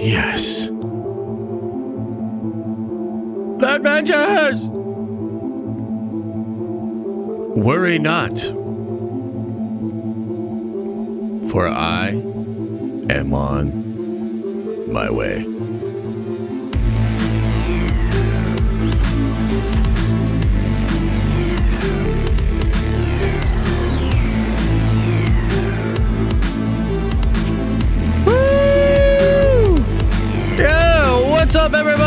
Yes. The adventures! Worry not, for I am on my way. Woo! Yeah, what's up, everybody?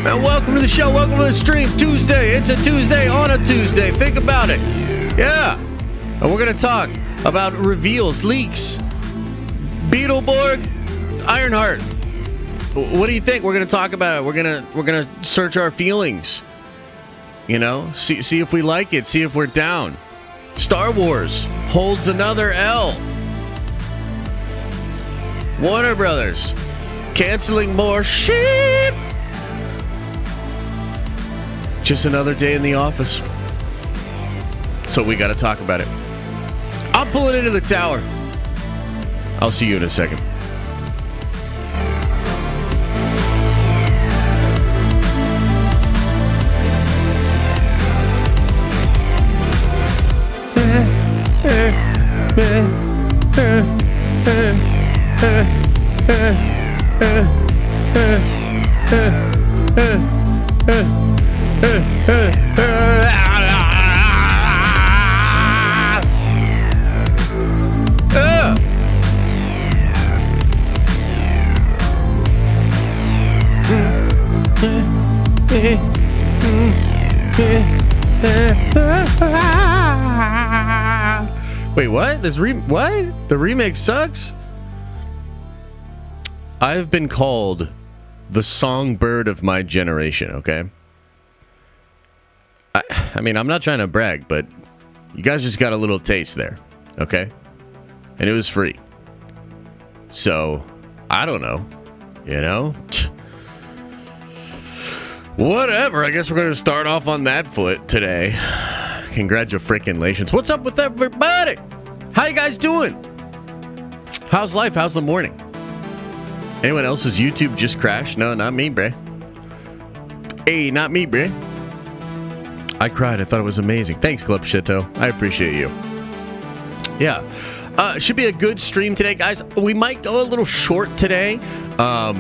And welcome to the show. Welcome to the stream. Tuesday. It's a Tuesday on a Tuesday. Think about it. Yeah. And we're going to talk about reveals, leaks, Beetleborg, Ironheart. What do you think? We're going to talk about it. We're going to search our feelings. You know, see if we like it, see if we're down. Star Wars holds another L. Warner Brothers canceling more shit. Just another day in the office. So we got to talk about it. I'm pulling into the tower. I'll see you in a second. Wait, what? What? The remake sucks? I've been called the songbird of my generation, okay? I mean, I'm not trying to brag, but you guys just got a little taste there, okay? And it was free. So, I don't know. You know? Whatever. I guess we're going to start off on that foot today. Congratulations. What's up with everybody? How you guys doing? How's life? How's the morning? Anyone else's YouTube just crashed? No, not me, bruh. Hey, not me, bruh. I cried. I thought it was amazing. Thanks, Club Shito. I appreciate you. Yeah. Should be a good stream today, guys. We might go a little short today. I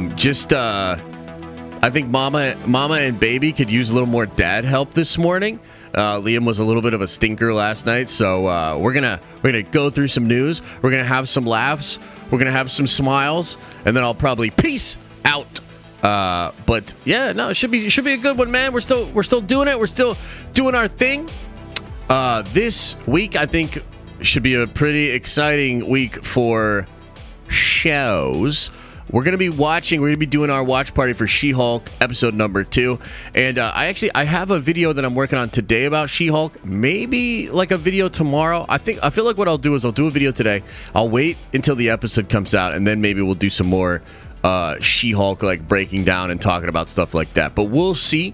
think Mama and Baby could use a little more dad help this morning. Liam was a little bit of a stinker last night, so we're gonna go through some news. We're gonna have some laughs. We're gonna have some smiles, and then I'll probably peace out. But yeah, no, it should be a good one, man. We're still doing it. We're still doing our thing. This week, I think, should be a pretty exciting week for shows. We're going to be doing our watch party for She-Hulk episode number 2. And I have a video that I'm working on today about She-Hulk. Maybe like a video tomorrow. I feel like what I'll do is I'll do a video today. I'll wait until the episode comes out, and then maybe we'll do some more She-Hulk, like breaking down and talking about stuff like that. But we'll see.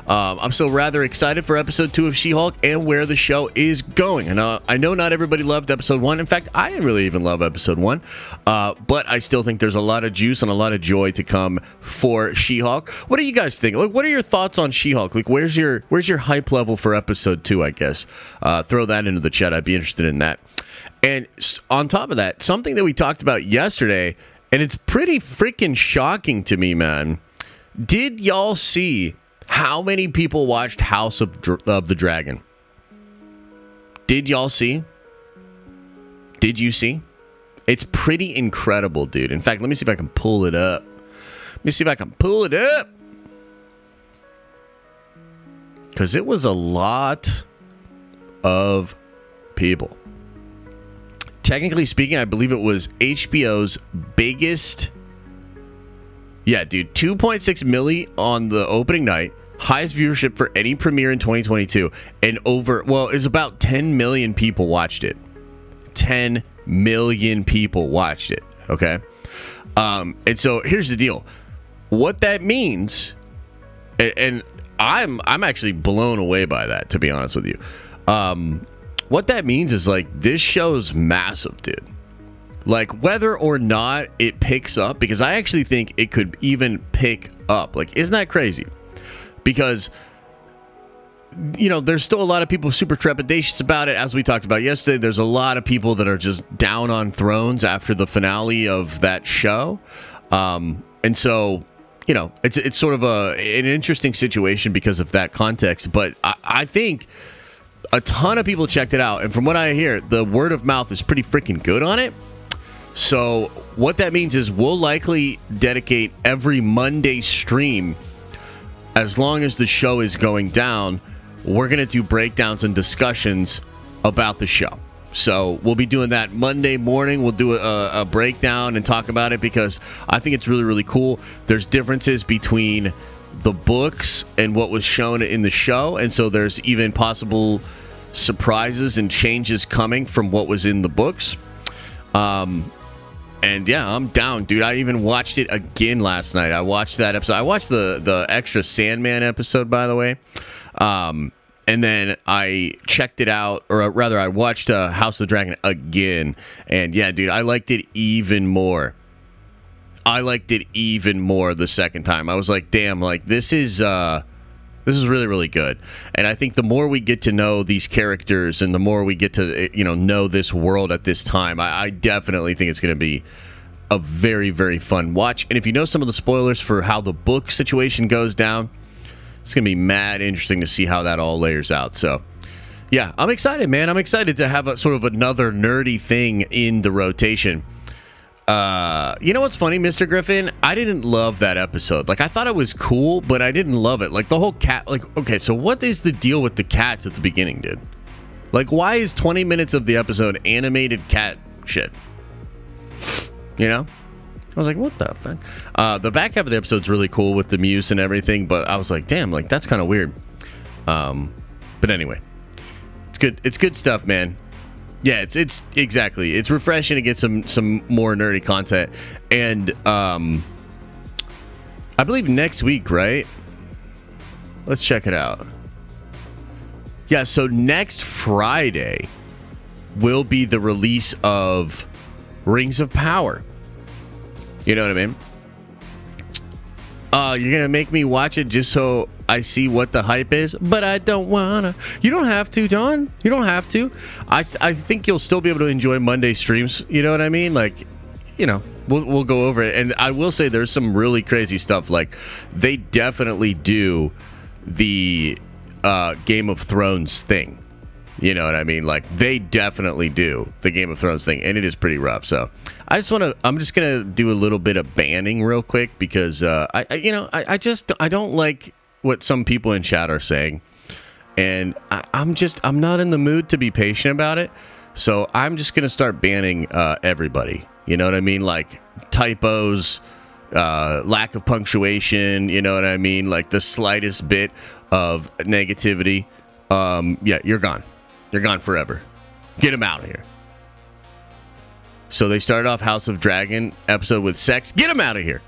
I'm still rather excited for episode 2 of She-Hulk and where the show is going. And I know not everybody loved episode 1. In fact, I didn't really even love episode 1. But I still think there's a lot of juice and a lot of joy to come for She-Hulk. What do you guys think? Like, what are your thoughts on She-Hulk? Like, where's your hype level for episode 2, I guess? Throw that into the chat. I'd be interested in that. And on top of that, something that we talked about yesterday, and it's pretty freaking shocking to me, man. Did y'all see how many people watched House of the Dragon? Did y'all see? Did you see? It's pretty incredible, dude. In fact, let me see if I can pull it up. Because it was a lot of people. Technically speaking, I believe it was HBO's biggest. Yeah, dude. 2.6 million on the opening night. Highest viewership for any premiere in 2022. And it's about 10 million people watched it. 10 million people watched it. Okay. And so here's the deal. What that means, and I'm actually blown away by that, to be honest with you. What that means is, like, this show's massive, dude. Like, whether or not it picks up, because I actually think it could even pick up. Like, isn't that crazy? Because, you know, there's still a lot of people super trepidatious about it. As we talked about yesterday, there's a lot of people that are just down on Thrones after the finale of that show. And so, you know, it's sort of an interesting situation because of that context. But I think a ton of people checked it out. And from what I hear, the word of mouth is pretty freaking good on it. So what that means is we'll likely dedicate every Monday stream, as long as the show is going down, we're going to do breakdowns and discussions about the show. So we'll be doing that Monday morning. We'll do a breakdown and talk about it because I think it's really, really cool. There's differences between the books and what was shown in the show. And so there's even possible surprises and changes coming from what was in the books. And yeah, I'm down, dude. I even watched it again last night. I watched that episode. I watched the extra Sandman episode, by the way. And then I checked it out, or rather I watched House of the Dragon again. And yeah, dude, I liked it even more. I liked it even more the second time. I was like, damn, like this is really, really good. And I think the more we get to know these characters and the more we get to, you know this world at this time, I definitely think it's going to be a very, very fun watch. And if you know some of the spoilers for how the book situation goes down, it's going to be mad interesting to see how that all layers out. So, yeah, I'm excited, man. I'm excited to have a sort of another nerdy thing in the rotation. You know what's funny, Mr. Griffin? I didn't love that episode. Like, I thought it was cool, but I didn't love it. Like, the whole cat... Like, okay, so what is the deal with the cats at the beginning, dude? Like, why is 20 minutes of the episode animated cat shit? You know? I was like, what the fuck? The back half of the episode's really cool with the muse and everything, but I was like, damn, like, that's kind of weird. But anyway. It's good. It's good stuff, man. Yeah, it's exactly. It's refreshing to get some more nerdy content. And I believe next week, right? Let's check it out. Yeah, so next Friday will be the release of Rings of Power. You know what I mean? You're going to make me watch it just so I see what the hype is, but I don't wanna. You don't have to, Don. You don't have to. I think you'll still be able to enjoy Monday streams. You know what I mean? Like, you know, we'll go over it. And I will say there's some really crazy stuff. Like, they definitely do the Game of Thrones thing. You know what I mean? Like, they definitely do the Game of Thrones thing, and it is pretty rough. So I'm just gonna do a little bit of banning real quick because I don't like what some people in chat are saying, and I'm not in the mood to be patient about it. So I'm just gonna start banning everybody. You know what I mean? Like typos, lack of punctuation. You know what I mean? Like the slightest bit of negativity. Yeah, you're gone. You're gone forever. Get him out of here. So they started off House of Dragon episode with sex. Get him out of here.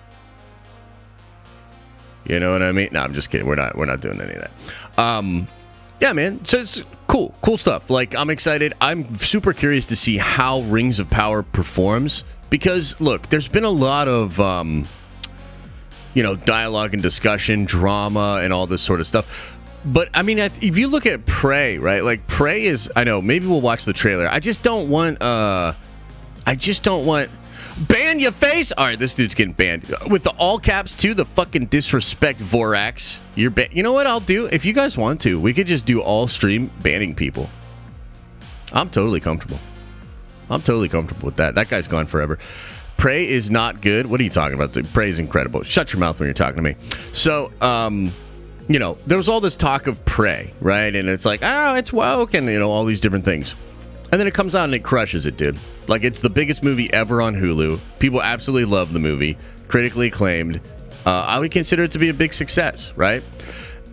You know what I mean? No, I'm just kidding. We're not doing any of that. Yeah, man. So it's cool stuff. Like, I'm excited. I'm super curious to see how Rings of Power performs because look, there's been a lot of dialogue and discussion, drama, and all this sort of stuff. But, I mean, if you look at Prey, right? Like, Prey is... I know, maybe we'll watch the trailer. I just don't want... Ban your face? All right, this dude's getting banned. With the all caps, too, the fucking disrespect, Vorax. You're you know what I'll do? If you guys want to, we could just do all stream banning people. I'm totally comfortable. With that. That guy's gone forever. Prey is not good. What are you talking about? Prey is incredible. Shut your mouth when you're talking to me. So, there was all this talk of Prey, right? And it's like, oh, it's woke, and, all these different things. And then it comes out and it crushes it, dude. Like, it's the biggest movie ever on Hulu. People absolutely love the movie. Critically acclaimed. I would consider it to be a big success, right?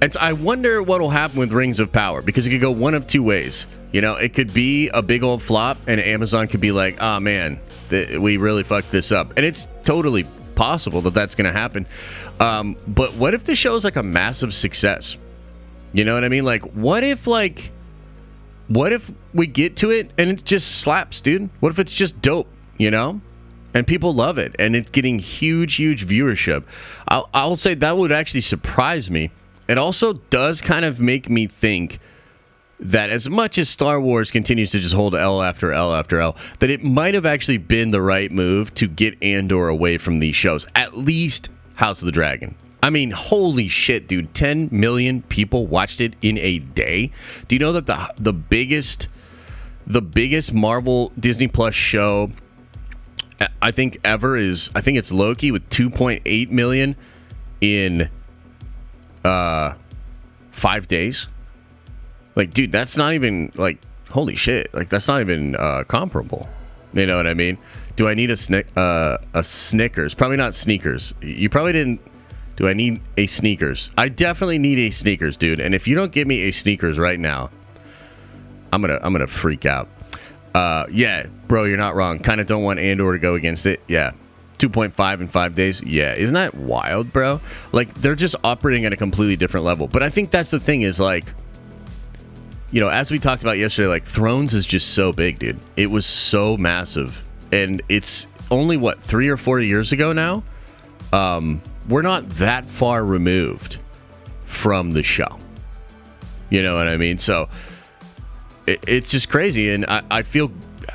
And so I wonder what will happen with Rings of Power, because it could go one of two ways. It could be a big old flop, and Amazon could be like, oh, man, we really fucked this up. And it's totally possible that that's going to happen. But what if the show is like a massive success? You know what I mean? Like, what if we get to it and it just slaps, dude? What if it's just dope? you know? And people love it, and it's getting huge viewership. I'll say that would actually surprise me. It also does kind of make me think that as much as Star Wars continues to just hold L after L after L, that it might have actually been the right move to get Andor away from these shows. At least House of the Dragon. I mean, holy shit, dude. 10 million people watched it in a day. Do you know that the biggest Marvel Disney Plus show I think ever is, I think it's Loki with 2.8 million in 5 days. Like, dude, that's not even, like, holy shit. Like, that's not even comparable. You know what I mean? Do I need a Snickers? Probably not sneakers. You probably didn't. Do I need a sneakers? I definitely need a sneakers, dude. And if you don't give me a sneakers right now, I'm gonna freak out. Yeah, bro, you're not wrong. Kind of don't want Andor to go against it. Yeah. 2.5 in 5 days. Yeah. Isn't that wild, bro? Like, they're just operating at a completely different level. But I think that's the thing is, like, you know, as we talked about yesterday, like, Thrones is just so big, dude. It was so massive. And it's only, what, 3 or 4 years ago now? We're not that far removed from the show. You know what I mean? So it's just crazy, and I feel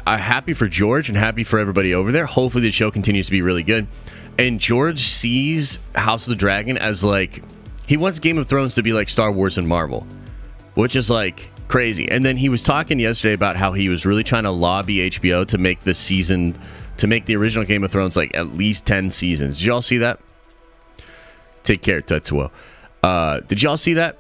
happy for George and happy for everybody over there. Hopefully the show continues to be really good. And George sees House of the Dragon as, like, he wants Game of Thrones to be like Star Wars and Marvel, which is, like, crazy. And then he was talking yesterday about how he was really trying to lobby HBO to make this season, to make the original Game of Thrones, like, at least 10 seasons. Did y'all see that? Take care, Tetsuo. Did y'all see that?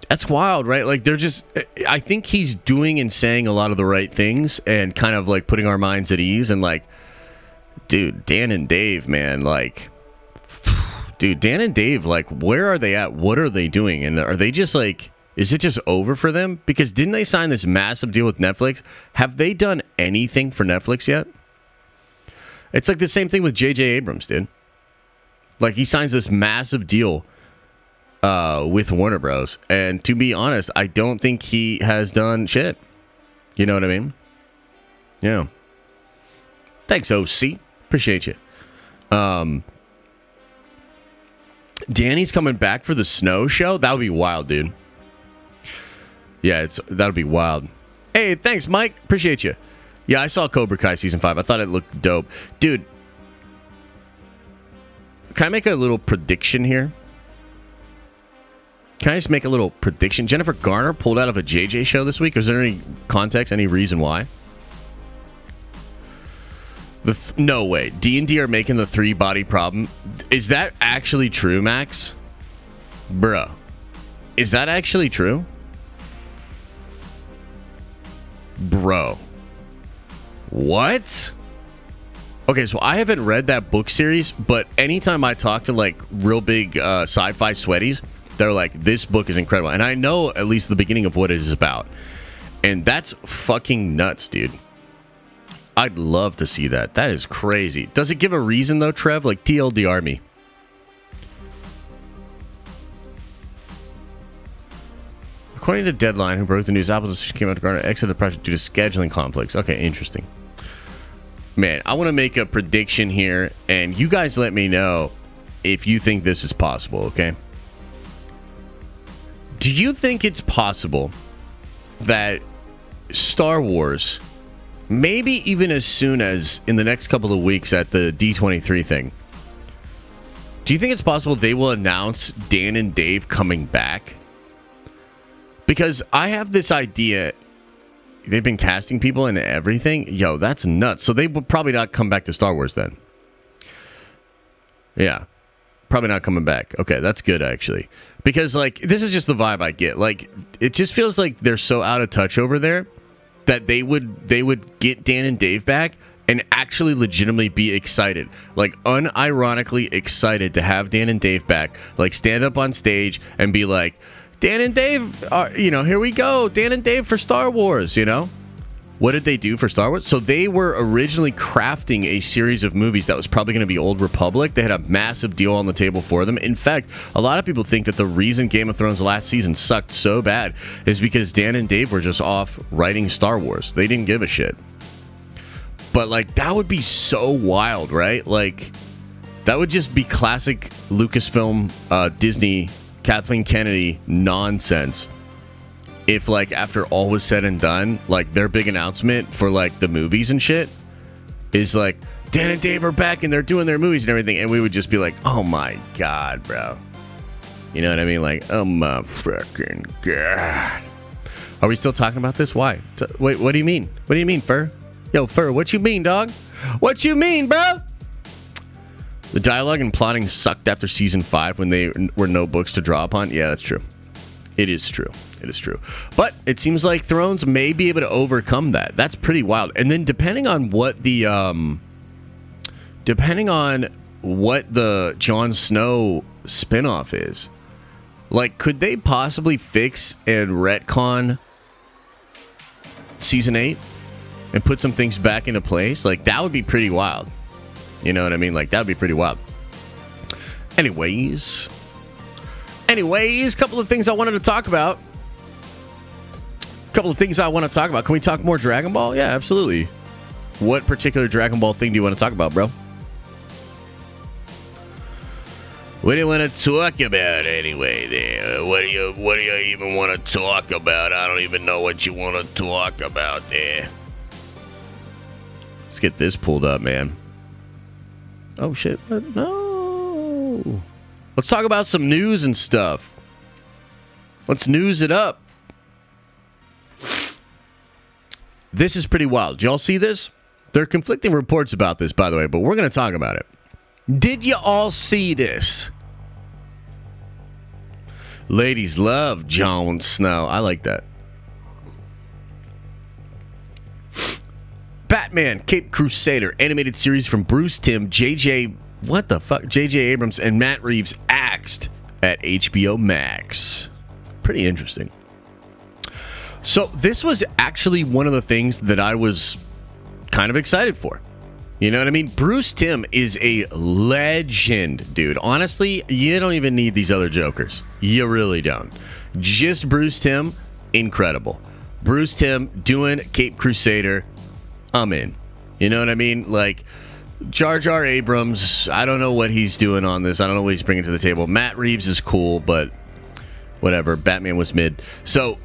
That's wild, right? Like, they're just, I think he's doing and saying a lot of the right things and kind of, like, putting our minds at ease. And, like, dude, Dan and Dave, man, like, dude, Dan and Dave, like, where are they at? What are they doing? And are they just, like, is it just over for them? Because didn't they sign this massive deal with Netflix? Have they done anything for Netflix yet? It's like the same thing with J.J. Abrams, dude. Like, he signs this massive deal with Warner Bros. And to be honest, I don't think he has done shit. You know what I mean? Yeah. Thanks, OC. Appreciate you. Danny's coming back for the Snow show? That would be wild, dude. Yeah, that would be wild. Hey, thanks, Mike. Appreciate you. Yeah, I saw Cobra Kai Season 5. I thought it looked dope. Dude, can I make a little prediction here? Can I just make a little prediction? Jennifer Garner pulled out of a JJ show this week. Is there any context, any reason why? No way. D&D are making the 3-body problem. Is that actually true, Max? Bruh. Is that actually true? Bro. What? Okay, so I haven't read that book series, but anytime I talk to, like, real big sci-fi sweaties, they're like, this book is incredible. And I know at least the beginning of what it is about. And that's fucking nuts, dude. I'd love to see that. That is crazy. Does it give a reason, though, Trev? Like, TLDR me. According to Deadline, who broke the news, Apple just came out to Garner exited the project due to scheduling conflicts. Okay, interesting. Man, I want to make a prediction here, and you guys let me know if you think this is possible, okay? Do you think it's possible that Star Wars, maybe even as soon as in the next couple of weeks at the D23 thing, do you think it's possible they will announce Dan and Dave coming back? Because I have this idea, they've been casting people and everything. Yo, that's nuts. So they will probably not come back to Star Wars then. Yeah. Probably not coming back. Okay, that's good, actually. Because, like, this is just the vibe I get. Like, it just feels like they're so out of touch over there that they would get Dan and Dave back and actually legitimately be excited. Like, unironically excited to have Dan and Dave back. Like, stand up on stage and be like, Dan and Dave, here we go. Dan and Dave for Star Wars, you know? What did they do for Star Wars? So they were originally crafting a series of movies that was probably going to be Old Republic. They had a massive deal on the table for them. In fact, a lot of people think that the reason Game of Thrones last season sucked so bad is because Dan and Dave were just off writing Star Wars. They didn't give a shit. But like that would be so wild, right? Like that would just be classic Lucasfilm, Disney, Kathleen Kennedy nonsense. If like after all was said and done, like their big announcement for like the movies and shit is like Dan and Dave are back and they're doing their movies and everything, and we would just be like, oh my god, bro. You know what I mean? Like, oh my freaking god. Are we still talking about this? Why? Wait, what do you mean? What do you mean, Fur? Yo, Fur, what you mean, dog? What you mean, bro? The dialogue and plotting sucked after season 5 when they were no books to draw upon. Yeah, that's true. It is true. It is true. But it seems like Thrones may be able to overcome that. That's pretty wild. And then depending on what the Jon Snow spinoff is, like, could they possibly fix and retcon season 8 and put some things back into place? Like, that would be pretty wild. You know what I mean? Like, that would be pretty wild. Anyways, couple of things I wanted to talk about. Can we talk more Dragon Ball? Yeah, absolutely. What particular Dragon Ball thing do you want to talk about, bro? What do you want to talk about anyway there? What do you even want to talk about? I don't even know what you want to talk about there. Let's get this pulled up, man. Oh, shit. No. Let's talk about some news and stuff. Let's news it up. This is pretty wild. Did y'all see this? There are conflicting reports about this, by the way, but we're going to talk about it. Did you all see this? Ladies love Jon Snow. I like that. Batman Caped Crusader animated series from Bruce Timm, J.J. Abrams and Matt Reeves axed at HBO Max. Pretty interesting. So this was actually one of the things that I was kind of excited for. You know what I mean? Bruce Timm is a legend, dude. Honestly, you don't even need these other jokers. You really don't. Just Bruce Timm, incredible. Bruce Timm doing Caped Crusader, I'm in. You know what I mean? Like, Jar Jar Abrams, I don't know what he's doing on this. I don't know what he's bringing to the table. Matt Reeves is cool, but whatever. Batman was mid. So,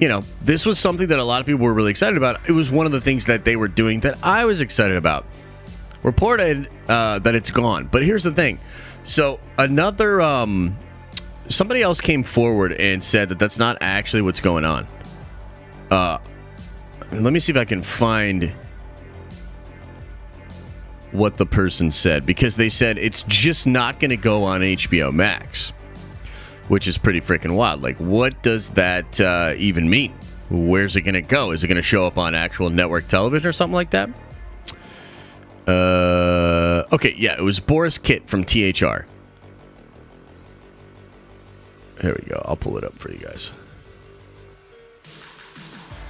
you know, this was something that a lot of people were really excited about. It was one of the things that they were doing that I was excited about. Reported that it's gone. But here's the thing. So another, somebody else came forward and said that that's not actually what's going on. Let me see if I can find what the person said. Because they said it's just not going to go on HBO Max. Which is pretty freaking wild. Like, what does that even mean? Where's it going to go? Is it going to show up on actual network television or something like that? Okay, yeah, it was Boris Kitt from THR. Here we go. I'll pull it up for you guys.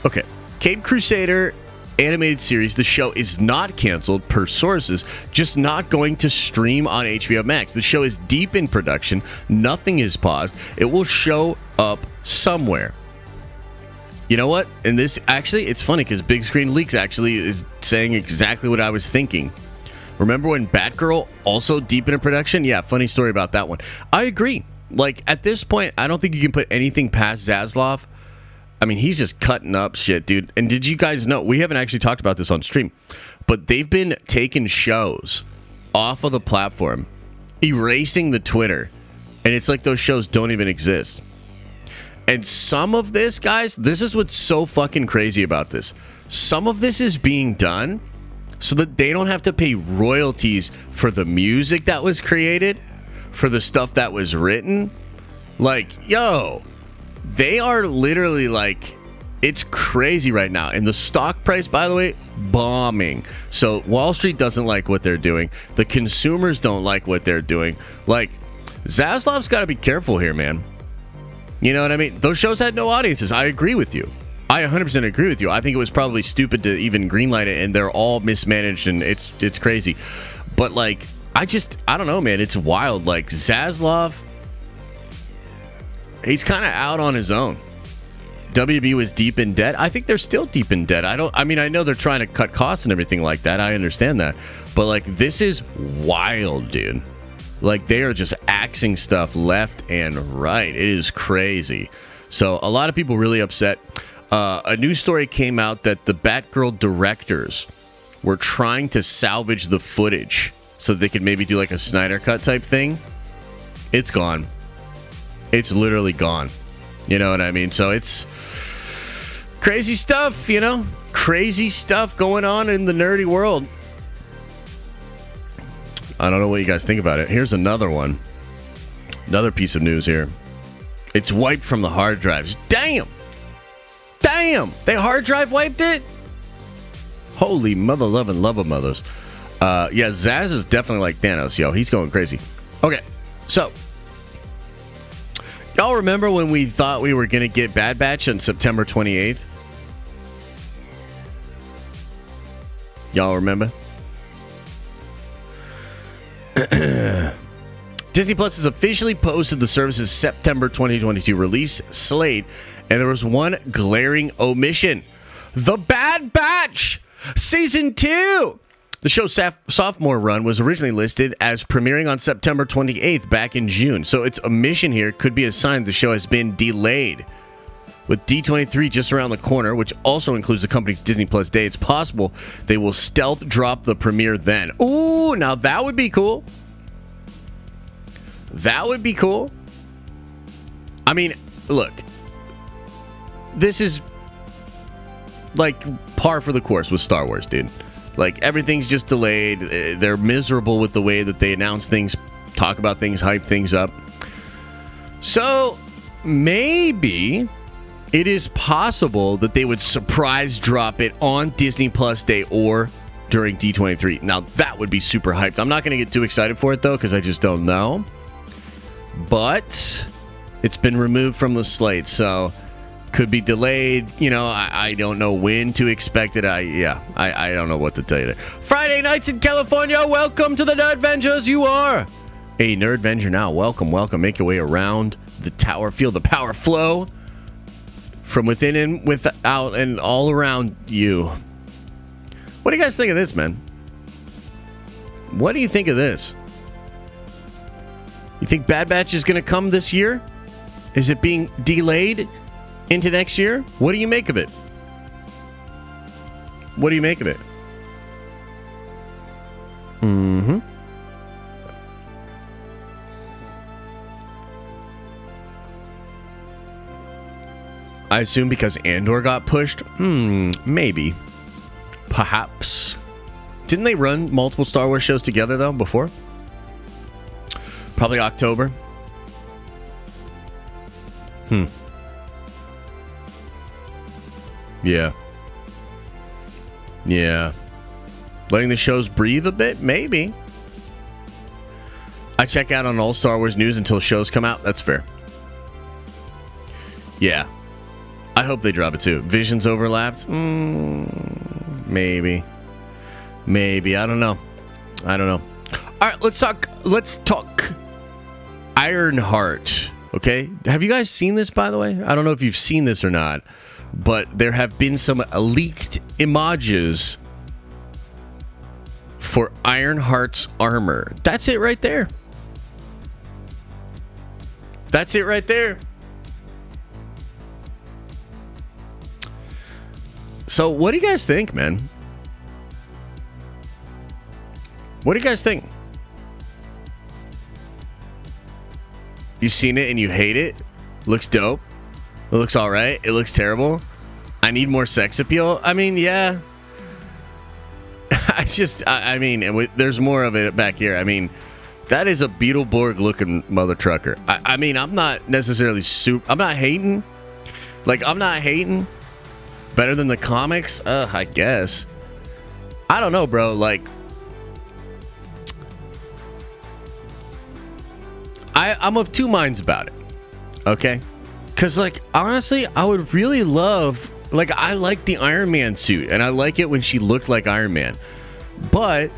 Okay. Caped Crusader animated series. The show is not canceled per sources, just not going to stream on HBO Max. The show is deep in production. Nothing is paused. It will show up somewhere. You know what? And this actually, it's funny because Big Screen Leaks actually is saying exactly what I was thinking. Remember when Batgirl also deep in production? Yeah, funny story about that one. I agree. Like, at this point, I don't think you can put anything past Zaslav. I mean, he's just cutting up shit, dude. And did you guys know, we haven't actually talked about this on stream, but they've been taking shows off of the platform, erasing the Twitter, and it's like those shows don't even exist. And some of this, guys, this is what's so fucking crazy about this. Some of this is being done so that they don't have to pay royalties for the music that was created, for the stuff that was written. Like, yo, they are literally like, it's crazy right now. And the stock price, by the way, bombing. So Wall Street doesn't like what they're doing. The consumers don't like what they're doing. Like, Zaslav's got to be careful here, man. You know what I mean? Those shows had no audiences. I agree with you. I 100% agree with you. I think it was probably stupid to even greenlight it, and they're all mismanaged, and it's crazy. But, like, I don't know, man. It's wild. Like, Zaslav, he's kind of out on his own. WB was deep in debt. I think they're still deep in debt. I know they're trying to cut costs and everything like that. I understand that. But like, this is wild, dude. Like, they are just axing stuff left and right. It is crazy. So a lot of people really upset. A news story came out that the Batgirl directors were trying to salvage the footage so they could maybe do like a Snyder Cut type thing. It's gone. It's literally gone. You know what I mean? So it's crazy stuff, you know? Crazy stuff going on in the nerdy world. I don't know what you guys think about it. Here's another one. Another piece of news here. It's wiped from the hard drives. Damn! Damn! They hard drive wiped it? Holy mother-loving love-of-mothers. Yeah, Zaz is definitely like Thanos, yo. He's going crazy. Okay, so y'all remember when we thought we were going to get Bad Batch on September 28th? Y'all remember? Disney Plus has officially posted the service's September 2022 release slate, and there was one glaring omission. The Bad Batch Season 2! The show's sophomore run was originally listed as premiering on September 28th back in June, so its omission here could be a sign the show has been delayed. With D23 just around the corner, which also includes the company's Disney Plus Day, it's possible they will stealth drop the premiere then. Ooh, now that would be cool. That would be cool. I mean, look. This is like par for the course with Star Wars, dude. Like, everything's just delayed. They're miserable with the way that they announce things, talk about things, hype things up. So, maybe it is possible that they would surprise drop it on Disney Plus Day or during D23. Now, that would be super hyped. I'm not going to get too excited for it, though, because I just don't know. But it's been removed from the slate, so could be delayed. You know, I don't know when to expect it. I don't know what to tell you there. Friday nights in California. Welcome to the Nerdvengers. You are a Nerdvenger now. Welcome, welcome. Make your way around the tower. Feel the power flow from within and without and all around you. What do you guys think of this, man? What do you think of this? You think Bad Batch is going to come this year? Is it being delayed into next year? What do you make of it? What do you make of it? Mm-hmm. I assume because Andor got pushed? Maybe. Perhaps. Didn't they run multiple Star Wars shows together, though, before? Probably October. Yeah. Yeah. Letting the shows breathe a bit? Maybe. I check out on all Star Wars news until shows come out. That's fair. Yeah. I hope they drop it too. Visions overlapped? Maybe. Maybe. I don't know. All right, let's talk Ironheart. Okay? Have you guys seen this, by the way? I don't know if you've seen this or not, but there have been some leaked images for Ironheart's armor. That's it right there. That's it right there. So, what do you guys think, man? What do you guys think? You seen it and you hate it? Looks dope. It looks all right. It looks terrible. I need more sex appeal. I mean, yeah. I mean, there's more of it back here. I mean, that is a Beetleborg looking mother trucker. I mean, I'm not necessarily I'm not hating. Like, I'm not hating. Better than the comics? I guess. I don't know, bro. Like, I'm of two minds about it. Okay? Because, like, honestly, I would really love... Like, I like the Iron Man suit, and I like it when she looked like Iron Man. But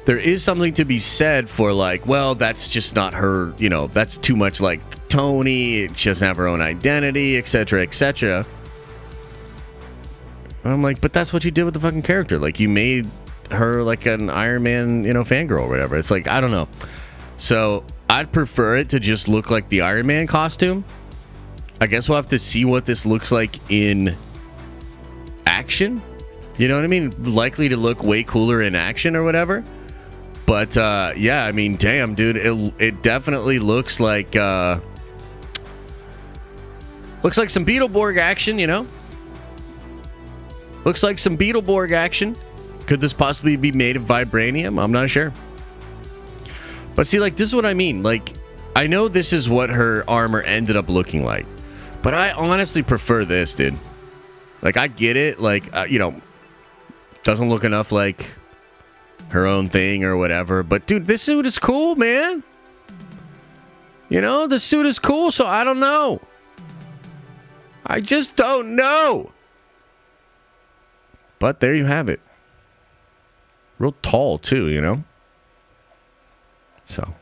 there is something to be said for, like, well, that's just not her, you know, that's too much like Tony. She doesn't have her own identity, etc., etc. I'm like, but that's what you did with the fucking character. Like, you made her like an Iron Man, fangirl or whatever. It's like, I don't know. So I'd prefer it to just look like the Iron Man costume. I guess we'll have to see what this looks like in action. You know what I mean? Likely to look way cooler in action or whatever. But yeah, I mean, damn, dude, it definitely looks like some Beetleborg action, Looks like some Beetleborg action. Could this possibly be made of vibranium? I'm not sure. But see, like, this is what I mean. Like, I know this is what her armor ended up looking like, but I honestly prefer this, dude. Like, I get it. Like, doesn't look enough like her own thing or whatever. But, dude, this suit is cool, man. The suit is cool, so I don't know. I just don't know. But there you have it. Real tall, too, So,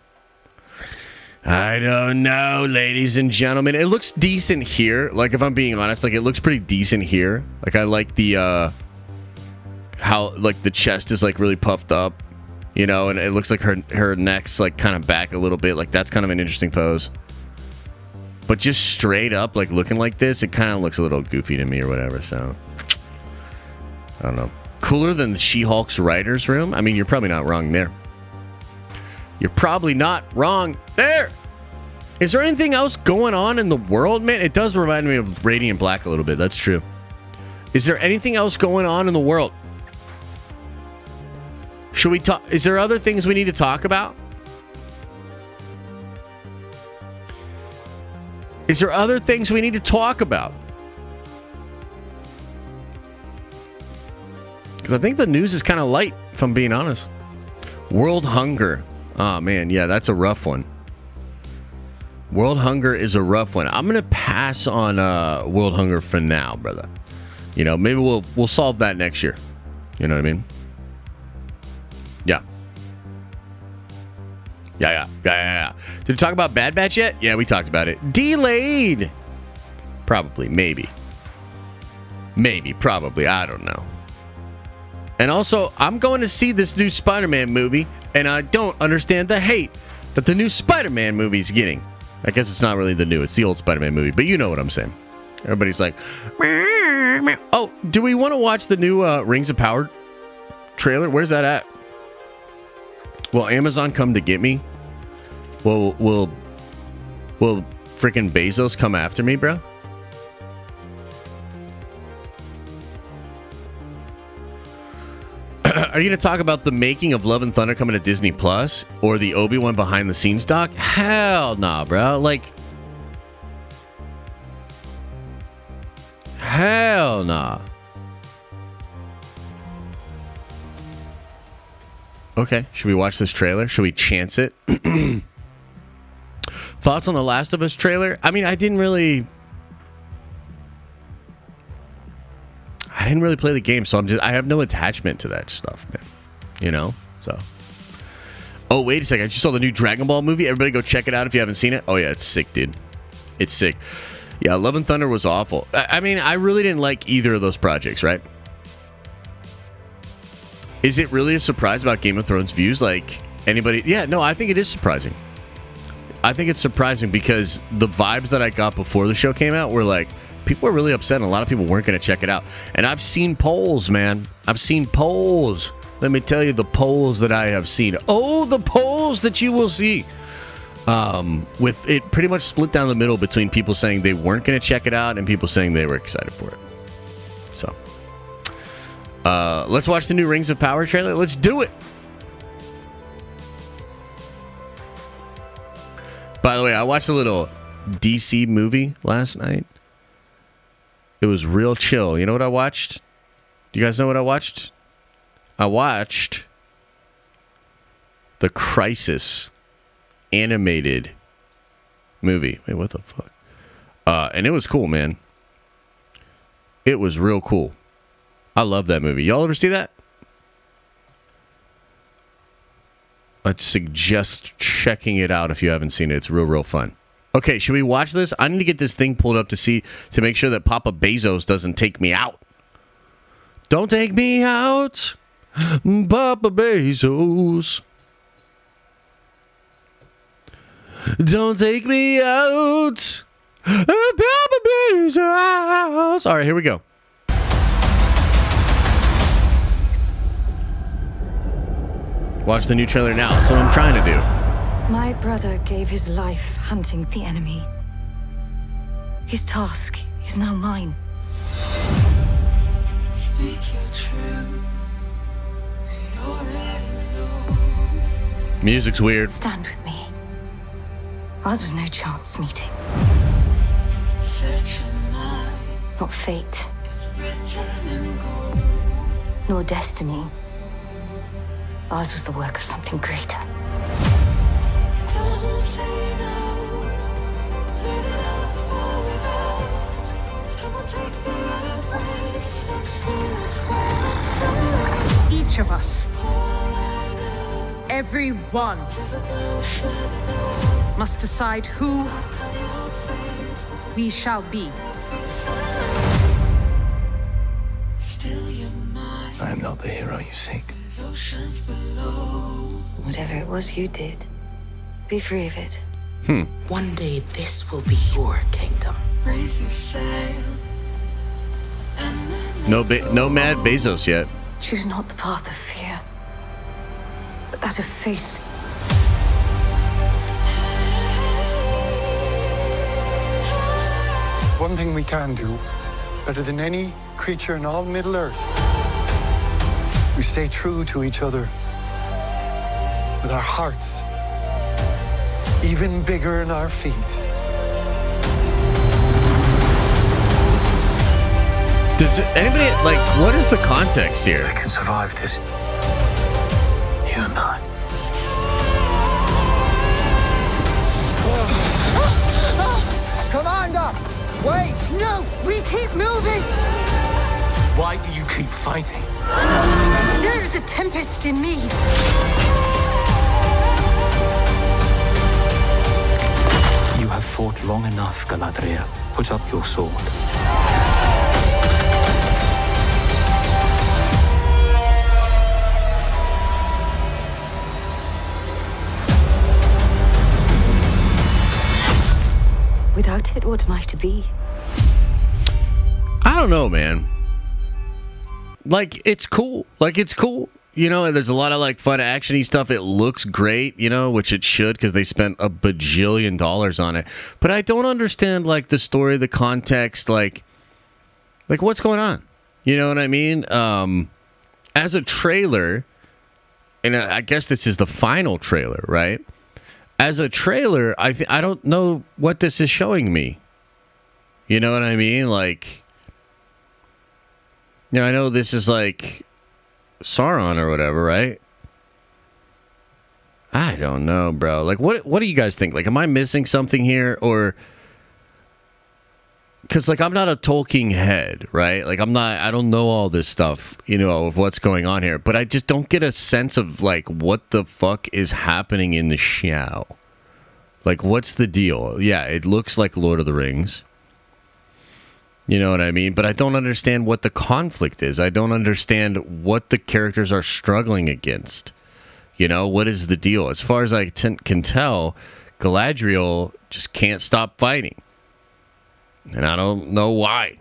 I don't know, ladies and gentlemen. It looks decent here. Like, if I'm being honest, like, it looks pretty decent here. Like, I like the, how, like, the chest is, like, really puffed up, and it looks like her neck's, like, kind of back a little bit. Like, that's kind of an interesting pose. But just straight up, like, looking like this, it kind of looks a little goofy to me or whatever, so I don't know. Cooler than the She-Hulk's writer's room? I mean, you're probably not wrong there. You're probably not wrong there. Is there anything else going on in the world, man? It does remind me of Radiant Black a little bit. That's true. Is there anything else going on in the world? Should we talk? Is there other things we need to talk about? Is there other things we need to talk about? Because I think the news is kind of light, if I'm being honest. World hunger. Oh, man. Yeah, that's a rough one. World hunger is a rough one. I'm going to pass on world hunger for now, brother. Maybe we'll solve that next year. You know what I mean? Yeah. Yeah. Did we talk about Bad Batch yet? Yeah, we talked about it. Delayed. Probably. Maybe. Probably. I don't know. And also, I'm going to see this new Spider-Man movie, and I don't understand the hate that the new Spider-Man movie is getting. I guess it's not really the new, it's the old Spider-Man movie, but you know what I'm saying. Everybody's like, meh, meh. Oh, do we want to watch the new Rings of Power trailer? Where's that at? Will Amazon come to get me? Will freaking Bezos come after me, bro? Are you going to talk about the making of Love and Thunder coming to Disney Plus or the Obi-Wan behind the scenes doc? Hell nah, bro. Like, hell nah. Okay, should we watch this trailer? Should we chance it? Thoughts on the Last of Us trailer? I mean, I didn't really play the game, so I have no attachment to that stuff, man. So. Oh, wait a second. I just saw the new Dragon Ball movie. Everybody go check it out if you haven't seen it. Oh, yeah, it's sick, dude. It's sick. Yeah, Love and Thunder was awful. I mean, I really didn't like either of those projects, right? Is it really a surprise about Game of Thrones views? Like, anybody? Yeah, no, I think it is surprising. I think it's surprising because the vibes that I got before the show came out were like, people were really upset and a lot of people weren't going to check it out. And I've seen polls, man. I've seen polls. Let me tell you the polls that I have seen. Oh, the polls that you will see. With it pretty much split down the middle between people saying they weren't going to check it out and people saying they were excited for it. So, let's watch the new Rings of Power trailer. Let's do it. By the way, I watched a little DC movie last night. It was real chill. You know what I watched? Do you guys know what I watched? I watched the Crisis animated movie. Wait, what the fuck? And it was cool, man. It was real cool. I love that movie. Y'all ever see that? I'd suggest checking it out if you haven't seen it. It's real fun. Okay, should we watch this? I need to get this thing pulled up to make sure that Papa Bezos doesn't take me out. Don't take me out, Papa Bezos. Don't take me out, Papa Bezos. All right, here we go. Watch the new trailer now. That's what I'm trying to do. My brother gave his life hunting the enemy. His task is now mine. Speak your truth. We already know. Music's weird. Stand with me. Ours was no chance meeting. Not fate. Nor destiny. Ours was the work of something greater. Each of us, everyone, must decide who we shall be. I am not the hero you seek. Whatever it was you did, be free of it. One day this will be your kingdom. No Mad Bezos yet. Choose not the path of fear, but that of faith. One thing we can do, better than any creature in all Middle-earth, we stay true to each other with our hearts even bigger than our feet. Does anybody, like, what is the context here? We can survive this. You and I. Commander! Wait! No, we keep moving. Why do you keep fighting? There is a tempest in me. You have fought long enough, Galadriel. Put up your sword. Without it, what am I to be? I don't know, man. Like, it's cool. You know, and there's a lot of, like, fun action-y stuff. It looks great, you know, which it should because they spent $1 bajillion on it. But I don't understand, like, the story, the context, like what's going on? You know what I mean? As a trailer, and I guess this is the final trailer, right? As a trailer, I don't know what this is showing me. You know what I mean? Like, you know, I know this is like Sauron or whatever, right? I don't know, bro. Like, what do you guys think? Like, am I missing something here? Or, because, like, I'm not a Tolkien head, right? Like, I don't know all this stuff, you know, of what's going on here. But I just don't get a sense of, like, what the fuck is happening in the show. Like, what's the deal? Yeah, it looks like Lord of the Rings. You know what I mean? But I don't understand what the conflict is. I don't understand what the characters are struggling against. You know, what is the deal? As far as I can tell, Galadriel just can't stop fighting. And I don't know why.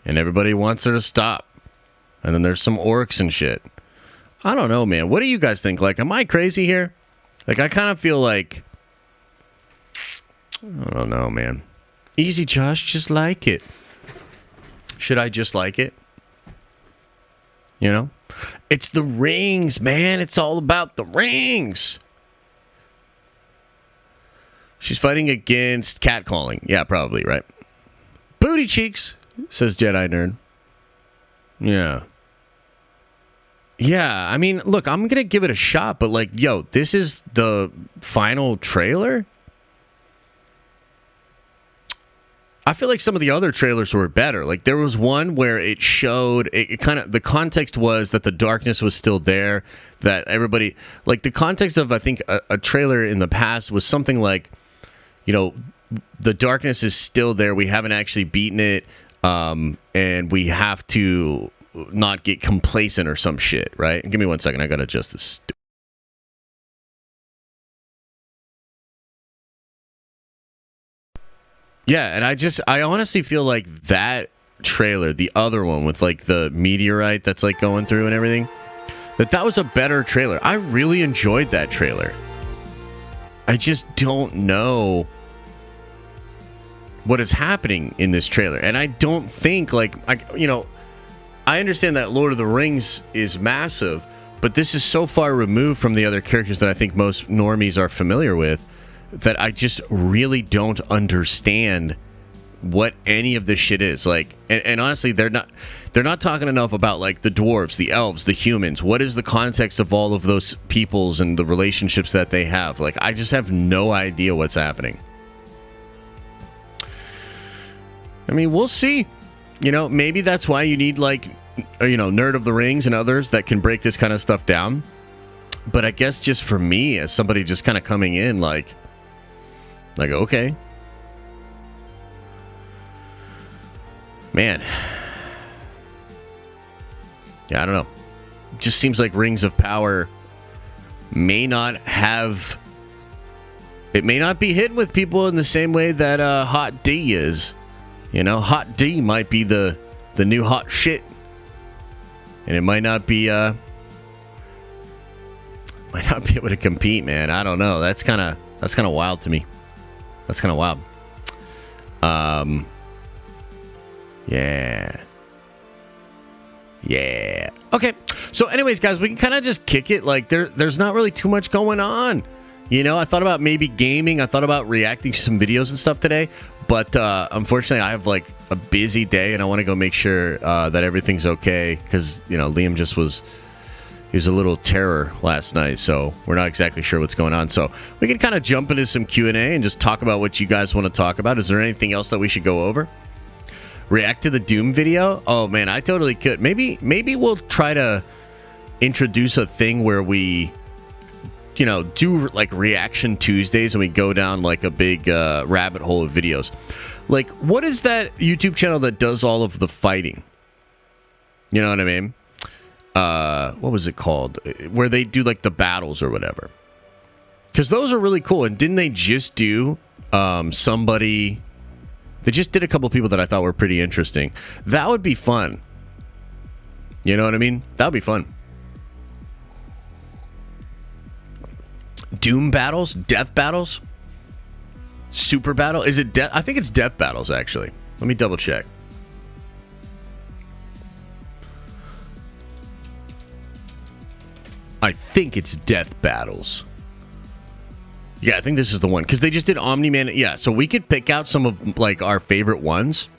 And everybody wants her to stop. And then there's some orcs and shit. I don't know, man. What do you guys think? Like, am I crazy here? Like, I kind of feel like... I don't know, man. Easy, Josh. Just like it. Should I just like it? You know? It's the rings, man. It's all about the rings. She's fighting against catcalling. Yeah, probably, right? Booty cheeks, says Jedi Nerd. Yeah. Yeah, I mean, look, I'm going to give it a shot, but like, yo, this is the final trailer? I feel like some of the other trailers were better. Like, there was one where it showed, it kind of, the context was that the darkness was still there, that everybody, like, the context of, I think, a trailer in the past was something like, you know, the darkness is still there, we haven't actually beaten it, and we have to, not get complacent or some shit, right? Give me 1 second. I gotta adjust this. Yeah, and I honestly feel like that trailer, the other one with like the meteorite that's like going through and everything, that was a better trailer. I really enjoyed that trailer. I just don't know what is happening in this trailer. And I don't think I understand that Lord of the Rings is massive, but this is so far removed from the other characters that I think most normies are familiar with that I just really don't understand what any of this shit is. Like, and honestly, they're not talking enough about like the dwarves, the elves, the humans. What is the context of all of those peoples and the relationships that they have? Like, I just have no idea what's happening. I mean, we'll see. Maybe that's why you need like, Nerd of the Rings and others that can break this kind of stuff down. But I guess just for me, as somebody just kind of coming in, like, okay. Man. Yeah, I don't know. Just seems like Rings of Power may not have... It may not be hitting with people in the same way that Hot D is. Hot D might be the new hot shit. And it might not be able to compete, man. I don't know. That's kind of wild to me. That's kind of wild. Yeah. Okay. So anyways, guys, we can kind of just kick it. Like there's not really too much going on. I thought about maybe gaming. I thought about reacting to some videos and stuff today. But unfortunately, I have like a busy day and I want to go make sure that everything's okay. Because, Liam just was a little terror last night. So we're not exactly sure what's going on. So we can kind of jump into some Q&A and just talk about what you guys want to talk about. Is there anything else that we should go over? React to the Doom video? Oh, man, I totally could. Maybe we'll try to introduce a thing where we... do like reaction Tuesdays and we go down like a big rabbit hole of videos. Like, what is that YouTube channel that does all of the fighting? You know what I mean? What was it called? Where they do like the battles or whatever. Because those are really cool. And didn't they just do somebody... They just did a couple people that I thought were pretty interesting. That would be fun. You know what I mean? That would be fun. Doom battles? Death battles? Super battle? Is it death? I think it's death battles, actually. Let me double check. I think it's death battles. Yeah, I think this is the one. Because they just did Omni-Man. Yeah, so we could pick out some of like our favorite ones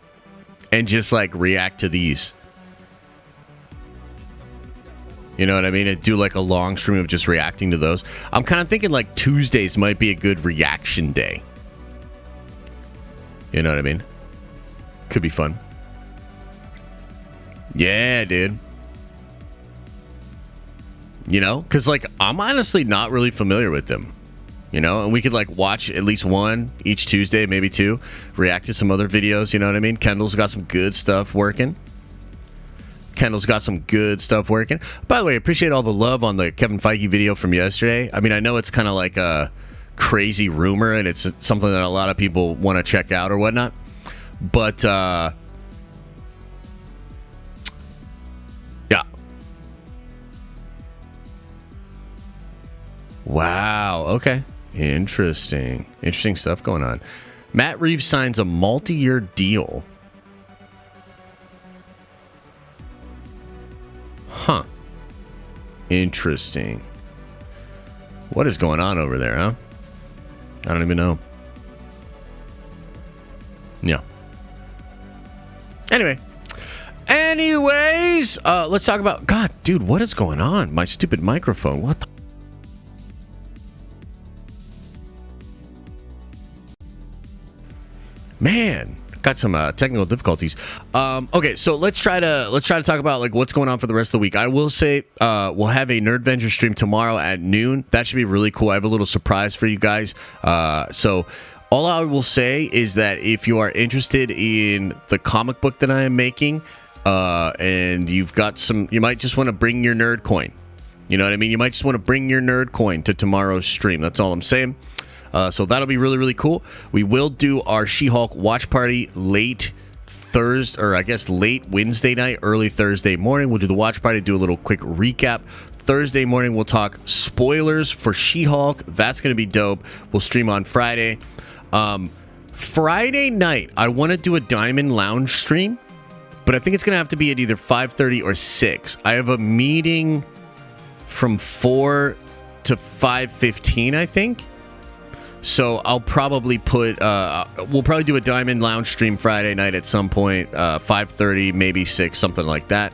and just like react to these. You know what I mean? And do like a long stream of just reacting to those. I'm kind of thinking like Tuesdays might be a good reaction day. You know what I mean? Could be fun. Yeah, dude. Because like I'm honestly not really familiar with them. And we could like watch at least one each Tuesday, maybe two. React to some other videos, you know what I mean? Kendall's got some good stuff working. By the way, I appreciate all the love on the Kevin Feige video from yesterday. I mean, I know it's kind of like a crazy rumor and it's something that a lot of people want to check out or whatnot. But, yeah. Wow. Okay. Interesting stuff going on. Matt Reeves signs a multi-year deal. Huh. Interesting. What is going on over there, huh? I don't even know. Yeah. Anyways, let's talk about... God, dude, what is going on? My stupid microphone. What the... Man, got some technical difficulties. Okay, so let's try to talk about like what's going on for the rest of the week. I will say we'll have a Nerdventure stream tomorrow at noon. That should be really cool. I have a little surprise for you guys. So all I will say is that if you are interested in the comic book that I am making, and you've got some, you might just want to bring your nerd coin. You know what I mean? You might just want to bring your nerd coin to tomorrow's stream. That's all I'm saying. So that'll be really, really cool. We will do our She-Hulk watch party late Thursday, or I guess late Wednesday night, early Thursday morning. We'll do the watch party, do a little quick recap. Thursday morning, we'll talk spoilers for She-Hulk. That's going to be dope. We'll stream on Friday. Friday night, I want to do a Diamond Lounge stream, but I think it's going to have to be at either 5:30 or 6. I have a meeting from 4 to 5:15, I think. So I'll probably put, we'll probably do a Diamond Lounge stream Friday night at some point, 5:30, maybe 6, something like that.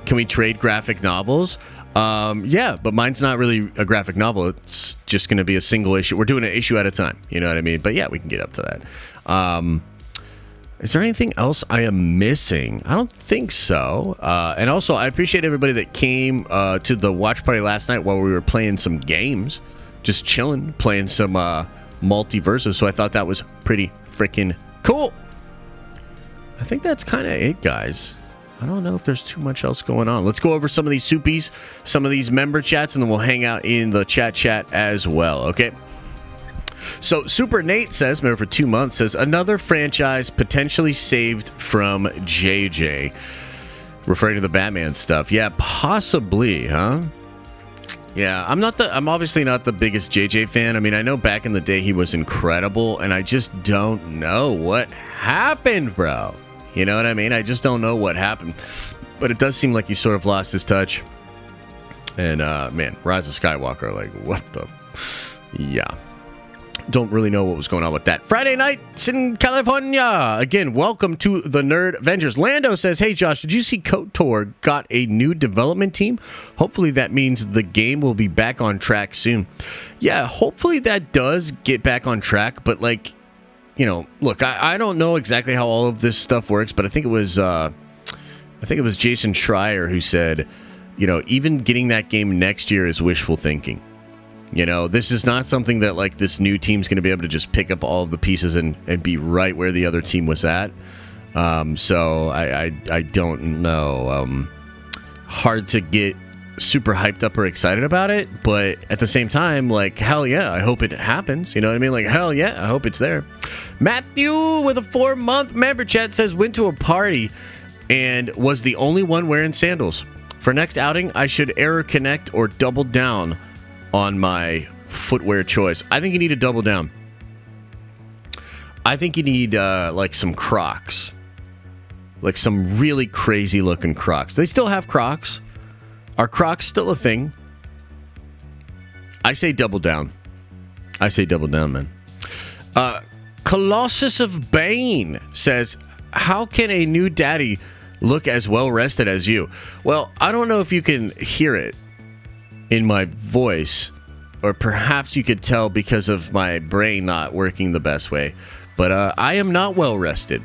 Can we trade graphic novels? Yeah, but mine's not really a graphic novel. It's just going to be a single issue. We're doing an issue at a time. You know what I mean? But yeah, we can get up to that. Is there anything else I am missing? I don't think so. And also, I appreciate everybody that came to the watch party last night while we were playing some games. Just chilling, playing some multiverses. So I thought that was pretty freaking cool. I think that's kind of it, guys. I don't know if there's too much else going on. Let's go over some of these soupies, some of these member chats, and then we'll hang out in the chat as well, okay? So Super Nate says, member for 2 months, says, another franchise potentially saved from JJ. Referring to the Batman stuff. Yeah, possibly, huh? Yeah, I'm obviously not the biggest JJ fan. I mean, I know back in the day he was incredible, and I just don't know what happened, bro. You know what I mean? I just don't know what happened. But it does seem like he sort of lost his touch. And, man, Rise of Skywalker, like, what the... Yeah. Don't really know what was going on with that. Friday night in California. Again, welcome to the Nerd Avengers. Lando says, hey, Josh, did you see KOTOR got a new development team? Hopefully that means the game will be back on track soon. Yeah, hopefully that does get back on track. But, like, you know, look, I don't know exactly how all of this stuff works, but I think it was Jason Schreier who said, you know, even getting that game next year is wishful thinking. You know, this is not something that, like, this new team's going to be able to just pick up all of the pieces and be right where the other team was at. So I don't know. Hard to get super hyped up or excited about it, but at the same time, like, hell yeah, I hope it happens. You know what I mean? Like, hell yeah, I hope it's there. Matthew with a 4-month member chat says, went to a party and was the only one wearing sandals. For next outing, I should error connect or double down on my footwear choice. I think you need to double down. I think you need like some Crocs, like some really crazy looking Crocs. They still have Crocs. Are Crocs still a thing? I say double down. I say double down, man. Colossus of Bane says, how can a new daddy look as well rested as you? Well, I don't know if you can hear it in my voice, or perhaps you could tell because of my brain not working the best way, but I am not well rested.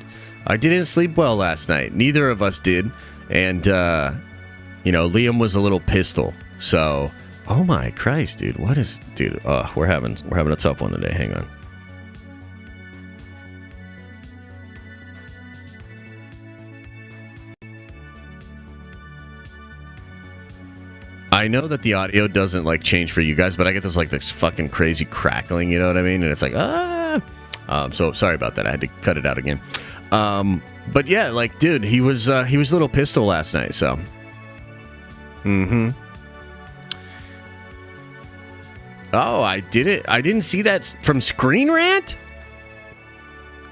I didn't sleep well last night. Neither of us did. And you know, Liam was a little pistol. So, oh my Christ, dude. What is, dude? We're having a tough one today. Hang on. I know that the audio doesn't like change for you guys, but I get this fucking crazy crackling, you know what I mean? And it's like, so sorry about that. I had to cut it out again. But yeah, like, dude, he was a little pistol last night, so. Oh, I didn't see that from Screen Rant?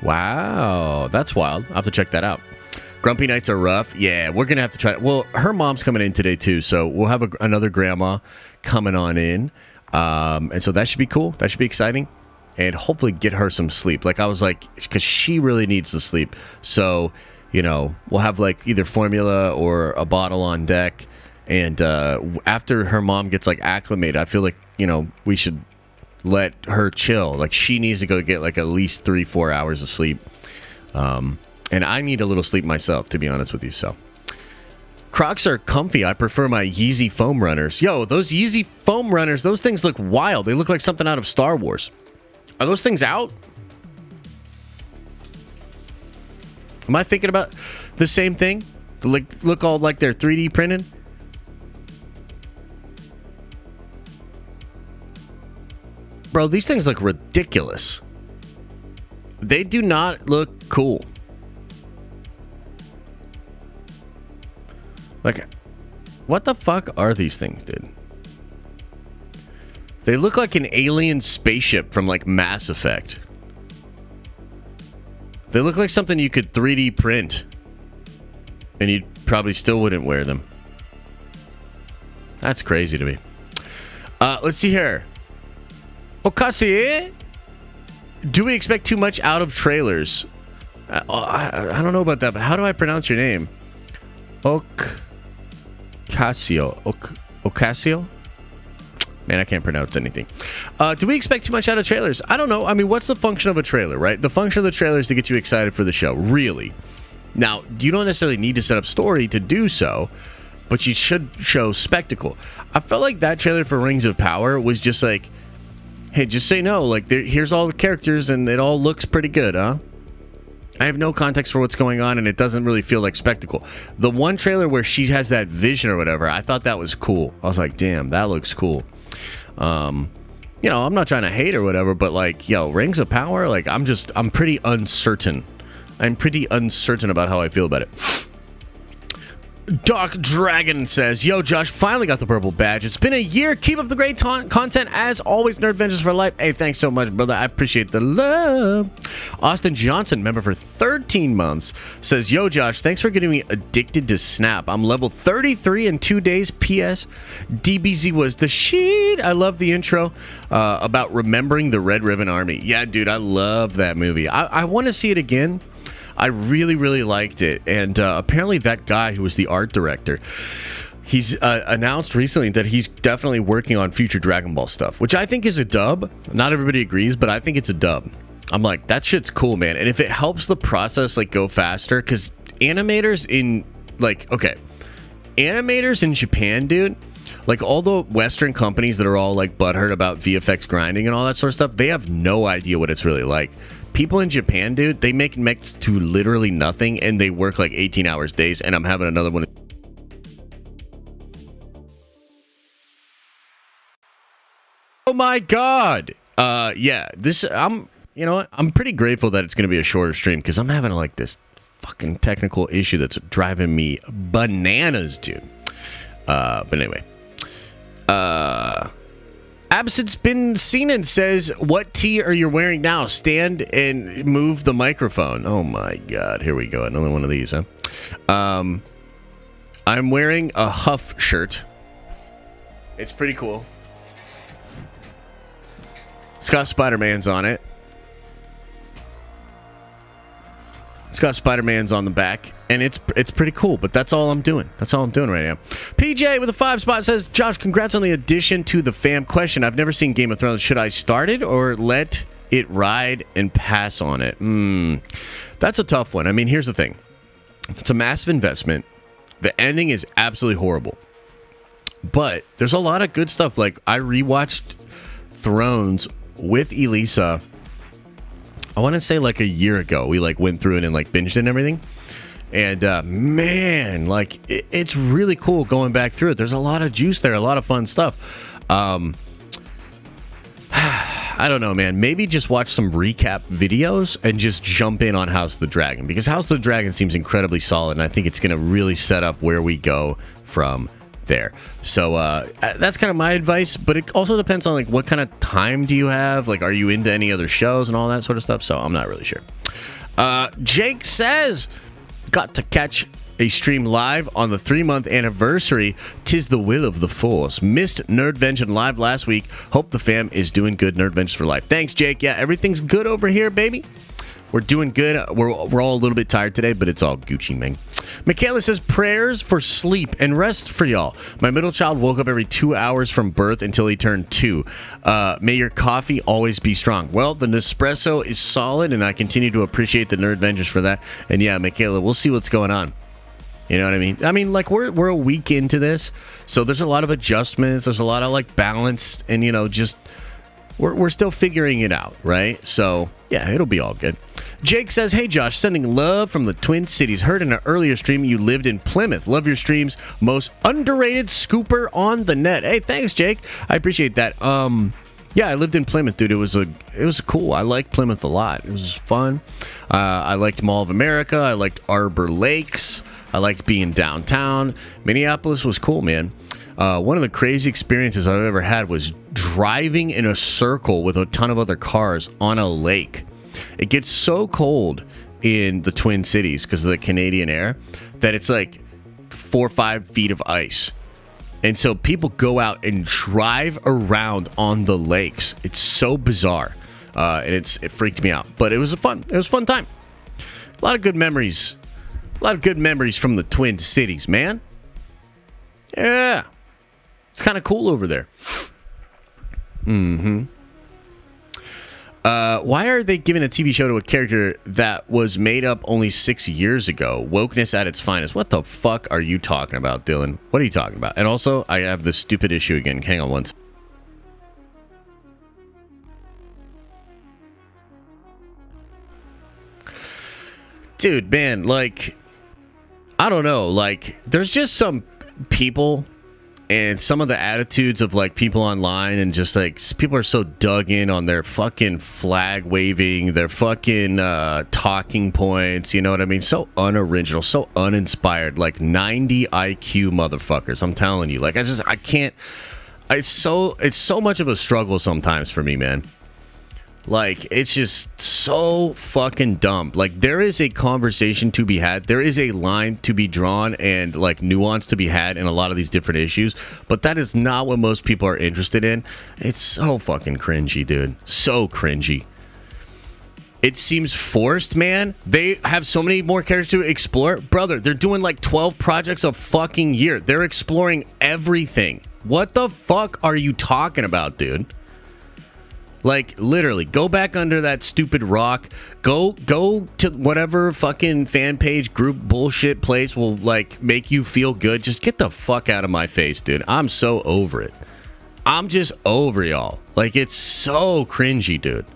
Wow, that's wild. I'll have to check that out. Grumpy nights are rough. Yeah, we're going to have to try it. Well, her mom's coming in today, too, so we'll have another grandma coming on in. And so that should be cool. That should be exciting. And hopefully get her some sleep. Like, I was like, because she really needs to sleep. So, you know, we'll have, like, either formula or a bottle on deck. And after her mom gets, like, acclimated, I feel like, you know, we should let her chill. Like, she needs to go get, like, at least 3-4 hours of sleep. And I need a little sleep myself, to be honest with you, so. Crocs are comfy. I prefer my Yeezy foam runners. Yo, those Yeezy foam runners, those things look wild. They look like something out of Star Wars. Are those things out? Am I thinking about the same thing? Look all like they're 3D printed. Bro, these things look ridiculous. They do not look cool. Like, what the fuck are these things, dude? They look like an alien spaceship from, like, Mass Effect. They look like something you could 3D print. And you probably still wouldn't wear them. That's crazy to me. Let's see here. Okasi, do we expect too much out of trailers? I don't know about that, but how do I pronounce your name? Ocasio. Ocasio? Man, I can't pronounce anything. Do we expect too much out of trailers? I don't know. I mean, what's the function of a trailer, right? The function of the trailer is to get you excited for the show, really. Now, you don't necessarily need to set up story to do so, but you should show spectacle. I felt like that trailer for Rings of Power was just like, hey, just say no. Like, here's all the characters, and it all looks pretty good, huh? I have no context for what's going on, and it doesn't really feel like spectacle. The one trailer where she has that vision or whatever, I thought that was cool. I was like, damn, that looks cool. I'm not trying to hate or whatever, but like, yo, Rings of Power, like, I'm pretty uncertain. I'm pretty uncertain about how I feel about it. Dark Dragon says, yo, Josh, finally got the purple badge. It's been a year. Keep up the great content. As always, Nerd Vengers for life. Hey, thanks so much, brother. I appreciate the love. Austin Johnson, member for 13 months, says, yo, Josh, thanks for getting me addicted to Snap. I'm level 33 in 2 days. P.S. DBZ was the shit. I love the intro about remembering the Red Ribbon Army. Yeah, dude, I love that movie. I want to see it again. I really, really liked it. And apparently that guy who was the art director, he's announced recently that he's definitely working on future Dragon Ball stuff, which I think is a dub. Not everybody agrees, but I think it's a dub. I'm like, that shit's cool, man. And if it helps the process like go faster, because animators in Japan, dude, like all the Western companies that are all like butthurt about VFX grinding and all that sort of stuff, they have no idea what it's really like. People in Japan, dude, they make next to literally nothing, and they work like 18 hours days, and I'm having another one. Oh my god. Yeah, I'm pretty grateful that it's going to be a shorter stream, because I'm having like this fucking technical issue that's driving me bananas, dude. But anyway. Absence been seen and says, what tee are you wearing now? Stand and move the microphone. Oh my god, here we go. Another one of these, huh? I'm wearing a Huff shirt. It's pretty cool. It's got Spider-Man's on it. It's got Spider-Man's on the back, and it's pretty cool, but that's all I'm doing. That's all I'm doing right now. PJ with a 5 spot says, Josh, congrats on the addition to the fam. Question, I've never seen Game of Thrones. Should I start it or let it ride and pass on it? That's a tough one. I mean, here's the thing. It's a massive investment. The ending is absolutely horrible. But there's a lot of good stuff. Like, I rewatched Thrones with Elisa, I want to say like a year ago. We like went through it and like binged it and everything. And man, like it's really cool going back through it. There's a lot of juice there, a lot of fun stuff. I don't know, man. Maybe just watch some recap videos and just jump in on House of the Dragon, because House of the Dragon seems incredibly solid, and I think it's going to really set up where we go from there. So that's kind of my advice, but it also depends on like what kind of time do you have. Like, are you into any other shows and all that sort of stuff? So I'm not really sure. Jake says, got to catch a stream live on the 3-month anniversary. 'Tis the will of the Force. Missed Nerd Vengeance live last week. Hope the fam is doing good. Nerd Vengeance for life. Thanks, Jake. Yeah, everything's good over here, baby. We're doing good. We're all a little bit tired today, but it's all Gucci, man. Michaela says, prayers for sleep and rest for y'all. My middle child woke up every 2 hours from birth until he turned 2. May your coffee always be strong. Well, the Nespresso is solid, and I continue to appreciate the Nerd Vengers for that. And yeah, Michaela, we'll see what's going on. You know what I mean? I mean, like, we're a week into this, so there's a lot of adjustments. There's a lot of, like, balance, and, you know, just we're still figuring it out, right? So, yeah, it'll be all good. Jake says, hey Josh, sending love from the Twin Cities. Heard in an earlier stream you lived in Plymouth. Love your streams. Most underrated scooper on the net. Hey, thanks Jake. I appreciate that. Yeah, I lived in Plymouth, dude. It was cool. I liked Plymouth a lot. It was fun. I liked Mall of America. I liked Arbor Lakes. I liked being downtown. Minneapolis was cool, man. One of the crazy experiences I've ever had was driving in a circle with a ton of other cars on a lake. It gets so cold in the Twin Cities because of the Canadian air that it's like 4 or 5 feet of ice. And so people go out and drive around on the lakes. It's so bizarre. And it freaked me out. But it was a fun time. A lot of good memories. A lot of good memories from the Twin Cities, man. Yeah. It's kind of cool over there. Mm-hmm. Why are they giving a TV show to a character that was made up only 6 years ago? Wokeness at its finest. What the fuck are you talking about, Dylan? What are you talking about? And also, I have this stupid issue again. Hang on once. Dude, man, like, I don't know. Like, there's just some people and some of the attitudes of like people online, and just like people are so dug in on their fucking flag waving, their fucking talking points, you know what I mean? So unoriginal, so uninspired, like 90 IQ motherfuckers. I'm telling you, like I can't. It's so much of a struggle sometimes for me, man. Like, it's just so fucking dumb. Like, there is a conversation to be had. There is a line to be drawn and, like, nuance to be had in a lot of these different issues. But that is not what most people are interested in. It's so fucking cringy, dude. So cringy. It seems forced, man. They have so many more characters to explore. Brother, they're doing, like, 12 projects a fucking year. They're exploring everything. What the fuck are you talking about, dude? Like, literally, go back under that stupid rock. Go to whatever fucking fan page group bullshit place will, like, make you feel good. Just get the fuck out of my face, dude. I'm so over it. I'm just over y'all. Like, it's so cringy, dude.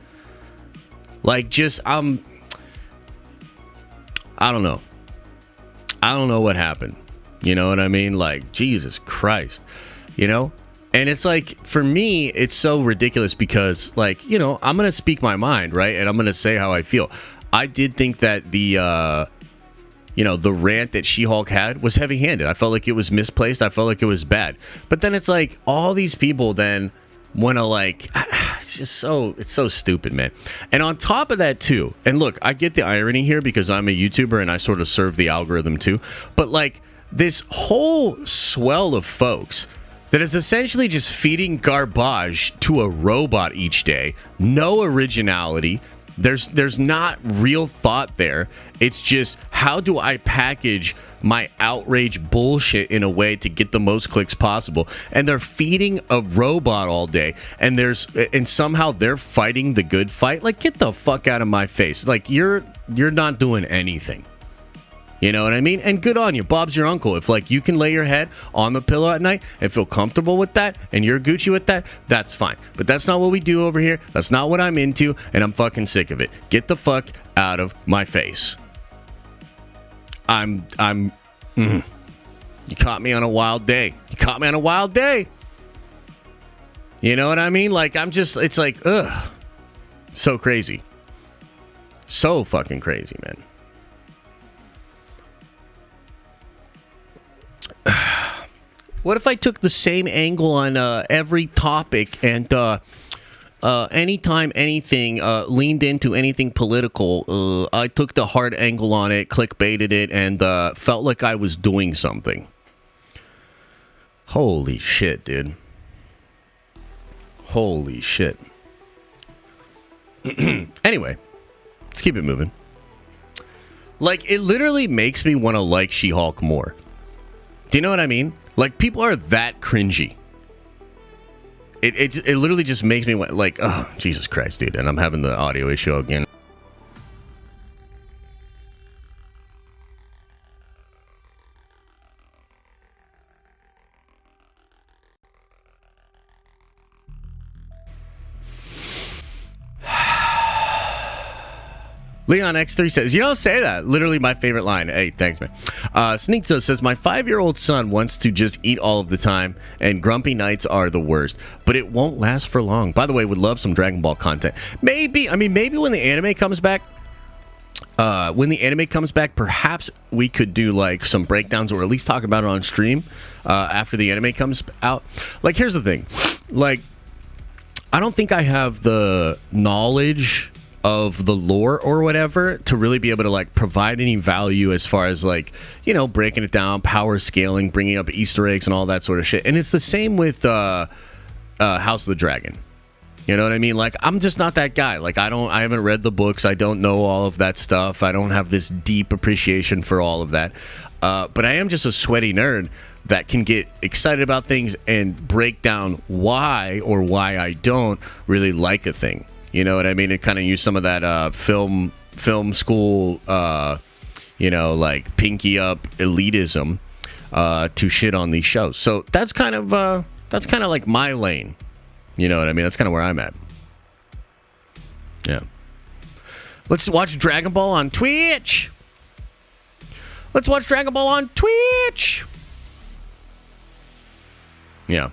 Like, just, I don't know. I don't know what happened. You know what I mean? Like, Jesus Christ. You know? And it's like, for me, it's so ridiculous because, like, you know, I'm going to speak my mind, right? And I'm going to say how I feel. I did think that the rant that She-Hulk had was heavy-handed. I felt like it was misplaced. I felt like it was bad. But then it's like, all these people then want to, like, it's so stupid, man. And on top of that, too, and look, I get the irony here because I'm a YouTuber and I sort of serve the algorithm, too. But, like, this whole swell of folks that is essentially just feeding garbage to a robot each day. No originality. There's not real thought there. It's just, how do I package my outrage bullshit in a way to get the most clicks possible? And they're feeding a robot all day, and somehow they're fighting the good fight. Like, get the fuck out of my face. Like, you're not doing anything. You know what I mean? And good on you. Bob's your uncle. If, like, you can lay your head on the pillow at night and feel comfortable with that and you're Gucci with that, that's fine. But that's not what we do over here. That's not what I'm into, and I'm fucking sick of it. Get the fuck out of my face. You caught me on a wild day. You caught me on a wild day. You know what I mean? Like, it's like, ugh. So crazy. So fucking crazy, man. What if I took the same angle on every topic and anytime anything leaned into anything political, I took the hard angle on it, clickbaited it, and felt like I was doing something? Holy shit, dude. Holy shit. Anyway, let's keep it moving. Like, it literally makes me want to like She-Hulk more. Do you know what I mean? Like, people are that cringy. It literally just makes me want, like, oh, Jesus Christ, dude. And I'm having the audio issue again. Leon X3 says, you don't say that. Literally my favorite line. Hey, thanks, man. Sneakzo says, my 5-year-old son wants to just eat all of the time, and grumpy nights are the worst, but it won't last for long. By the way, would love some Dragon Ball content. Maybe when the anime comes back, perhaps we could do like some breakdowns or at least talk about it on stream after the anime comes out. Like, here's the thing. Like, I don't think I have the knowledge of the lore or whatever to really be able to like provide any value as far as like, you know, breaking it down, power scaling, bringing up Easter eggs and all that sort of shit. And it's the same with House of the Dragon. You know what I mean? Like, I'm just not that guy. Like, I haven't read the books. I don't know all of that stuff. I don't have this deep appreciation for all of that. But I am just a sweaty nerd that can get excited about things and break down why or why I don't really like a thing. You know what I mean? And kind of use some of that film school, you know, like pinky up elitism to shit on these shows. So that's kind of like my lane. You know what I mean? That's kind of where I'm at. Yeah. Let's watch Dragon Ball on Twitch. Let's watch Dragon Ball on Twitch. Yeah.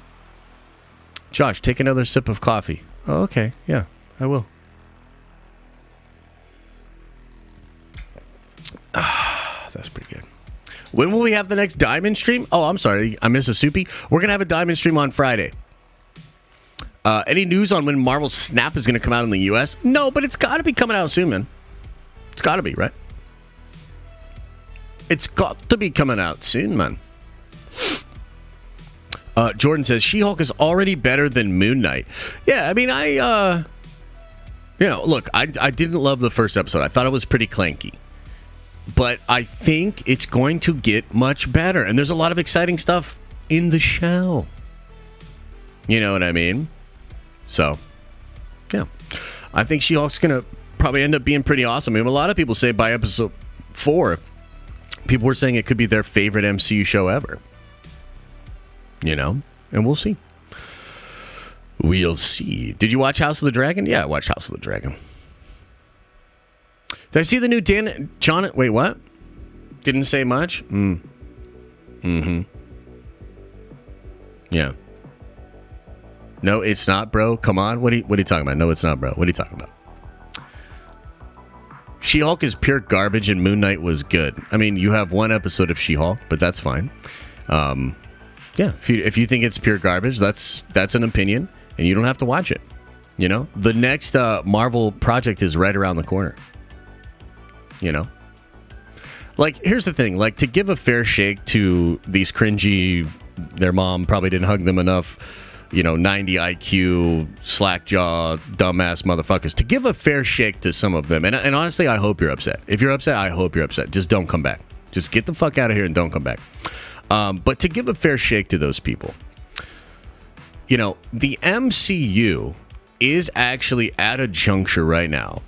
Josh, take another sip of coffee. Oh, okay. Yeah, I will. That's pretty good. When will we have the next Diamond stream? Oh, I'm sorry. I missed a soupy. We're going to have a Diamond stream on Friday. Any news on when Marvel's Snap is going to come out in the U.S.? No, but it's got to be coming out soon, man. It's got to be, right? It's got to be coming out soon, man. Jordan says, She-Hulk is already better than Moon Knight. Yeah, I mean, look, I didn't love the first episode. I thought it was pretty clanky. But I think it's going to get much better. And there's a lot of exciting stuff in the show. You know what I mean? So, yeah. I think She-Hulk's going to probably end up being pretty awesome. I mean, a lot of people say by episode 4, people were saying it could be their favorite MCU show ever. You know? And we'll see. We'll see. Did you watch House of the Dragon? Yeah, I watched House of the Dragon. Did I see the new John? Wait, what? Didn't say much? Mm-hmm. Yeah. No, it's not, bro. Come on. What are you talking about? No, it's not, bro. What are you talking about? She-Hulk is pure garbage and Moon Knight was good. I mean, you have one episode of She-Hulk, but that's fine. Yeah, if you think it's pure garbage, that's an opinion, and you don't have to watch it. You know? The next Marvel project is right around the corner. You know? Like, here's the thing. Like, to give a fair shake to these cringy, their mom probably didn't hug them enough, 90 IQ, slack jaw, dumbass motherfuckers. To give a fair shake to some of them. And honestly, I hope you're upset. If you're upset, I hope you're upset. Just don't come back. Just get the fuck out of here and don't come back. But to give a fair shake to those people, the MCU is actually at a juncture right now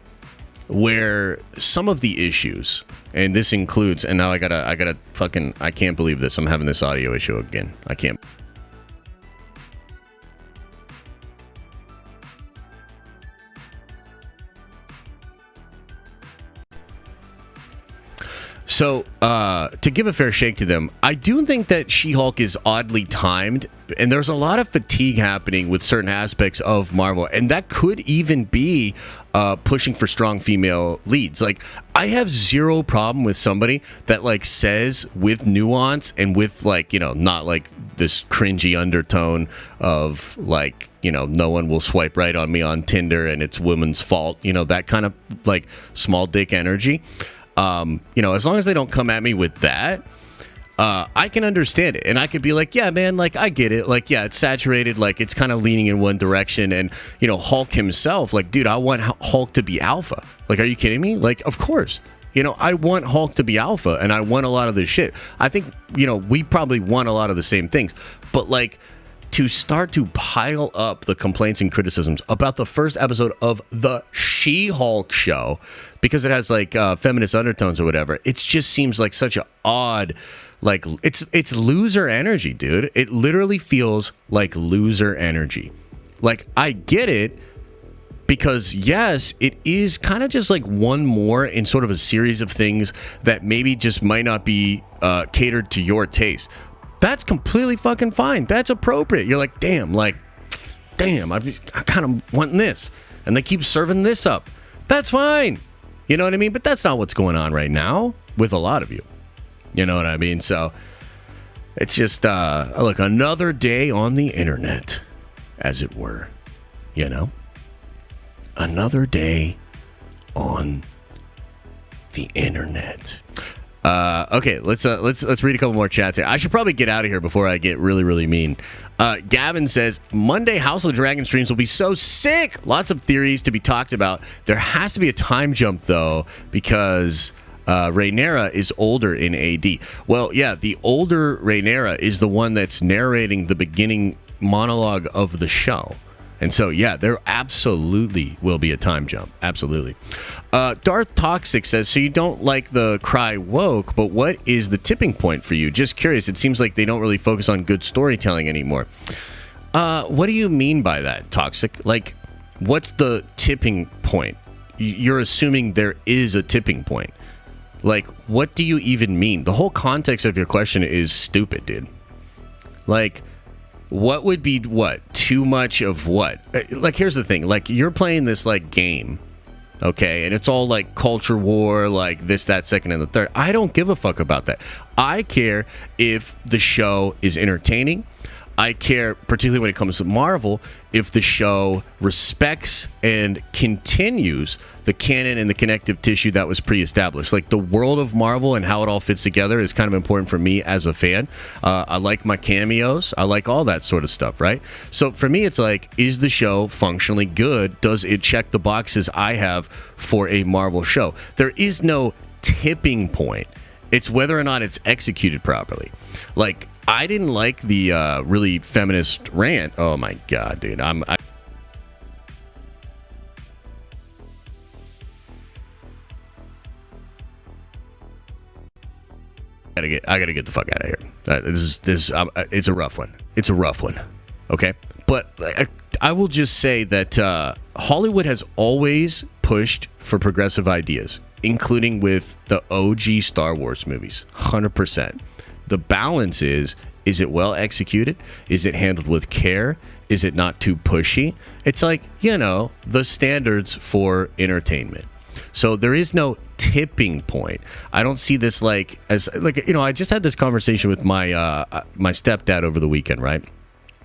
where some of the issues, and this includes, and now I gotta fucking, I can't believe this. I'm having this audio issue again. I can't. So, to give a fair shake to them, I do think that She-Hulk is oddly timed, and there's a lot of fatigue happening with certain aspects of Marvel, and that could even be pushing for strong female leads. Like, I have zero problem with somebody that, like, says with nuance and with, like, not, like, this cringy undertone of, like, no one will swipe right on me on Tinder and it's women's fault, that kind of, like, small dick energy. As long as they don't come at me with that, I can understand it. And I could be like, yeah, man, like, I get it. Like, yeah, it's saturated. Like, it's kind of leaning in one direction. And, Hulk himself, like, dude, I want Hulk to be alpha. Like, are you kidding me? Like, of course. I want Hulk to be alpha, and I want a lot of this shit. I think, we probably want a lot of the same things. But, like, to start to pile up the complaints and criticisms about the first episode of the She-Hulk show because it has, like, feminist undertones or whatever, it just seems like such an odd, like, it's loser energy, dude. It literally feels like loser energy. Like, I get it, Because yes, it is kind of just like one more in sort of a series of things that maybe just might not be catered to your taste. That's completely fucking fine. That's appropriate. You're like, damn, I kind of want this. And they keep serving this up. That's fine. You know what I mean? But that's not what's going on right now with a lot of you. You know what I mean? So it's just, look, another day on the internet, as it were. You know? Another day on the internet. Okay, let's read a couple more chats here. I should probably get out of here before I get really, really mean. Gavin says, Monday House of the Dragon streams will be so sick. Lots of theories to be talked about. There has to be a time jump, though, because Rhaenyra is older in AD. Well, yeah, the older Rhaenyra is the one that's narrating the beginning monologue of the show. And so, yeah, there absolutely will be a time jump. Absolutely. Darth Toxic says, so you don't like the cry woke, but what is the tipping point for you? Just curious. It seems like they don't really focus on good storytelling anymore. What do you mean by that, Toxic? Like, what's the tipping point? You're assuming there is a tipping point. Like, what do you even mean? The whole context of your question is stupid, dude. Like, what would be what? Too much of what? Like, here's the thing. Like, you're playing this, like, game, okay? And it's all, like, culture war, like, this, that, second, and the third. I don't give a fuck about that. I care if the show is entertaining. I care, particularly when it comes to Marvel, if the show respects and continues the canon and the connective tissue that was pre-established. Like, the world of Marvel and how it all fits together is kind of important for me as a fan. I like my cameos. I like all that sort of stuff, right? So for me, it's like, is the show functionally good? Does it check the boxes I have for a Marvel show? There is no tipping point. It's whether or not it's executed properly. Like, I didn't like the really feminist rant. Oh my god, dude! I gotta get the fuck out of here. It's a rough one. It's a rough one. Okay, but I will just say that Hollywood has always pushed for progressive ideas, including with the OG Star Wars movies. 100%. The balance is it well executed? Is it handled with care? Is it not too pushy? It's like, you know, the standards for entertainment. So there is no tipping point. I don't see this like, as like, you know, I just had this conversation with my my stepdad over the weekend, right?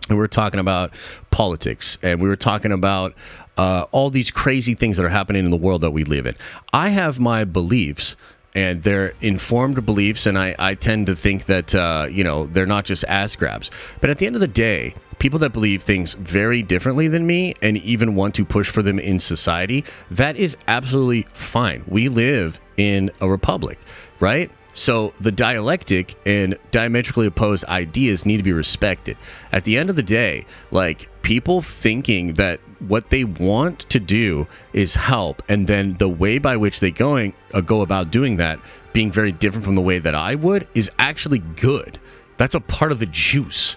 And we were talking about politics, and we were talking about all these crazy things that are happening in the world that we live in. I have my beliefs, and they're informed beliefs, and I tend to think that, you know, they're not just ass grabs. But at the end of the day, people that believe things very differently than me and even want to push for them in society, that is absolutely fine. We live in a republic, right? So the dialectic and diametrically opposed ideas need to be respected. At the end of the day, like, people thinking that what they want to do is help, and then the way by which they go about doing that being very different from the way that I would, is actually good. That's a part of the juice,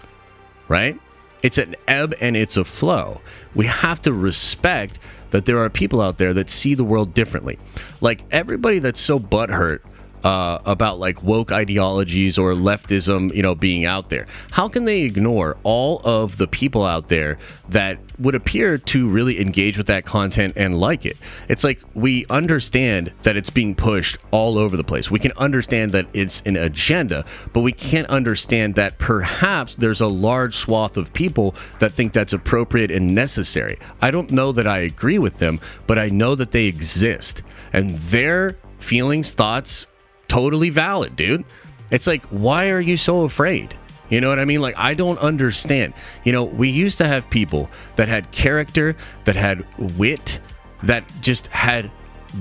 right? It's an ebb and it's a flow. We have to respect that there are people out there that see the world differently. Like, everybody that's so butthurt about like woke ideologies or leftism, you know, being out there. How can they ignore all of the people out there that would appear to really engage with that content and like it? It's like, we understand that it's being pushed all over the place. We can understand that it's an agenda, but we can't understand that perhaps there's a large swath of people that think that's appropriate and necessary. I don't know that I agree with them, but I know that they exist, and their feelings, thoughts, totally valid, dude. It's like, why are you so afraid? You know what I mean? Like, I don't understand. You know, we used to have people that had character, that had wit, that just had,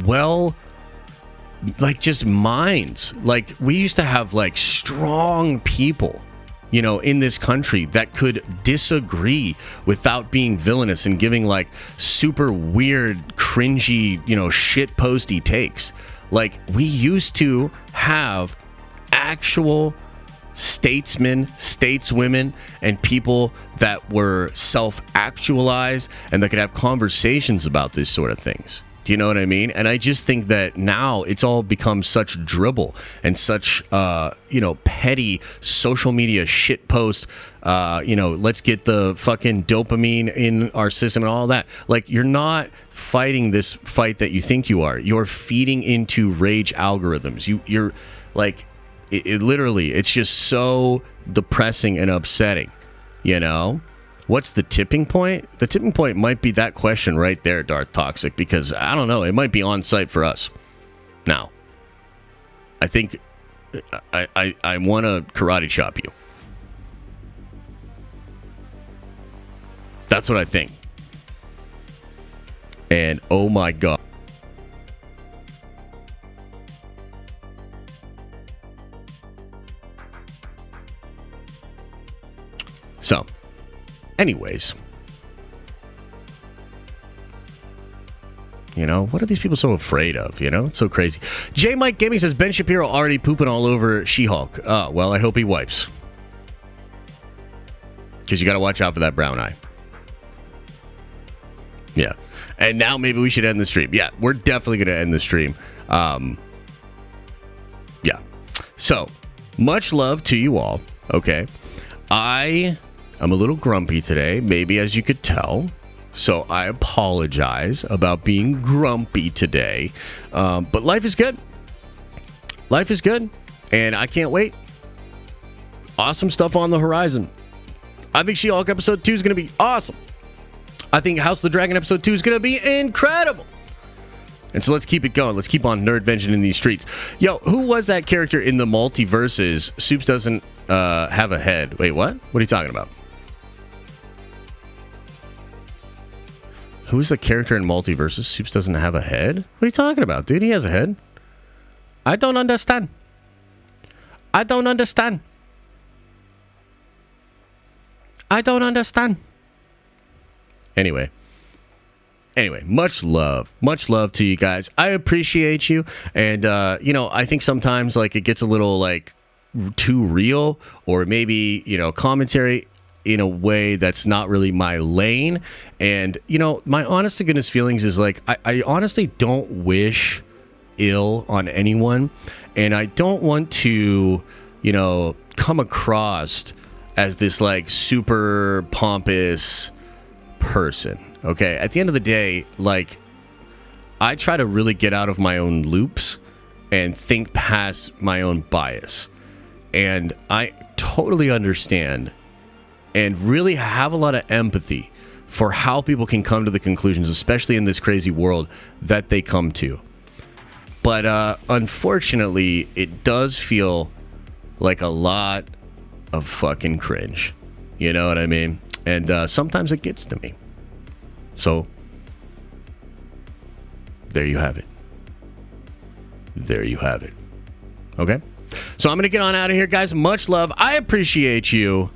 well, like, just minds. Like, we used to have like strong people, you know, in this country that could disagree without being villainous and giving like super weird, cringy, you know, shit posty takes. Like, we used to have actual statesmen, stateswomen, and people that were self-actualized and that could have conversations about this sort of things. Do you know what I mean? And I just think that now it's all become such dribble and such, petty social media shit post. Let's get the fucking dopamine in our system and all that. Like, you're not fighting this fight that you think you are. You're feeding into rage algorithms. You're like, it literally, it's just so depressing and upsetting, you know? What's the tipping point? The tipping point might be that question right there, Darth Toxic, because I don't know, it might be on site for us. Now, I think I want to karate chop you. That's what I think. And oh my God. So, anyways, what are these people so afraid of? It's so crazy. J Mike Gaming says Ben Shapiro already pooping all over She-Hulk. Well, I hope he wipes, because you got to watch out for that brown eye. Yeah, and now maybe we should end the stream. Yeah, we're definitely going to end the stream. Yeah. So, much love to you all. Okay, I'm a little grumpy today, maybe as you could tell. So I apologize about being grumpy today. But life is good. Life is good. And I can't wait. Awesome stuff on the horizon. I think She-Hulk episode 2 is going to be awesome. I think House of the Dragon episode 2 is going to be incredible. And so let's keep it going. Let's keep on nerd-vengeing in these streets. Yo, who was that character in the multiverses? Soups doesn't have a head. Wait, what? What are you talking about? Who's the character in Multiverses? Soups doesn't have a head? What are you talking about, dude? He has a head. I don't understand. I don't understand. I don't understand. Anyway, much love to you guys. I appreciate you. And, I think sometimes, like, it gets a little, like, too real, or maybe, commentary in a way that's not really my lane. And, my honest to goodness feelings is like, I honestly don't wish ill on anyone. And I don't want to, come across as this like super pompous person. Okay. At the end of the day, like, I try to really get out of my own loops and think past my own bias. And I totally understand and really have a lot of empathy for how people can come to the conclusions, especially in this crazy world, that they come to. But unfortunately, it does feel like a lot of fucking cringe. You know what I mean? And sometimes it gets to me. So, there you have it. There you have it. Okay? So I'm going to get on out of here, guys. Much love. I appreciate you.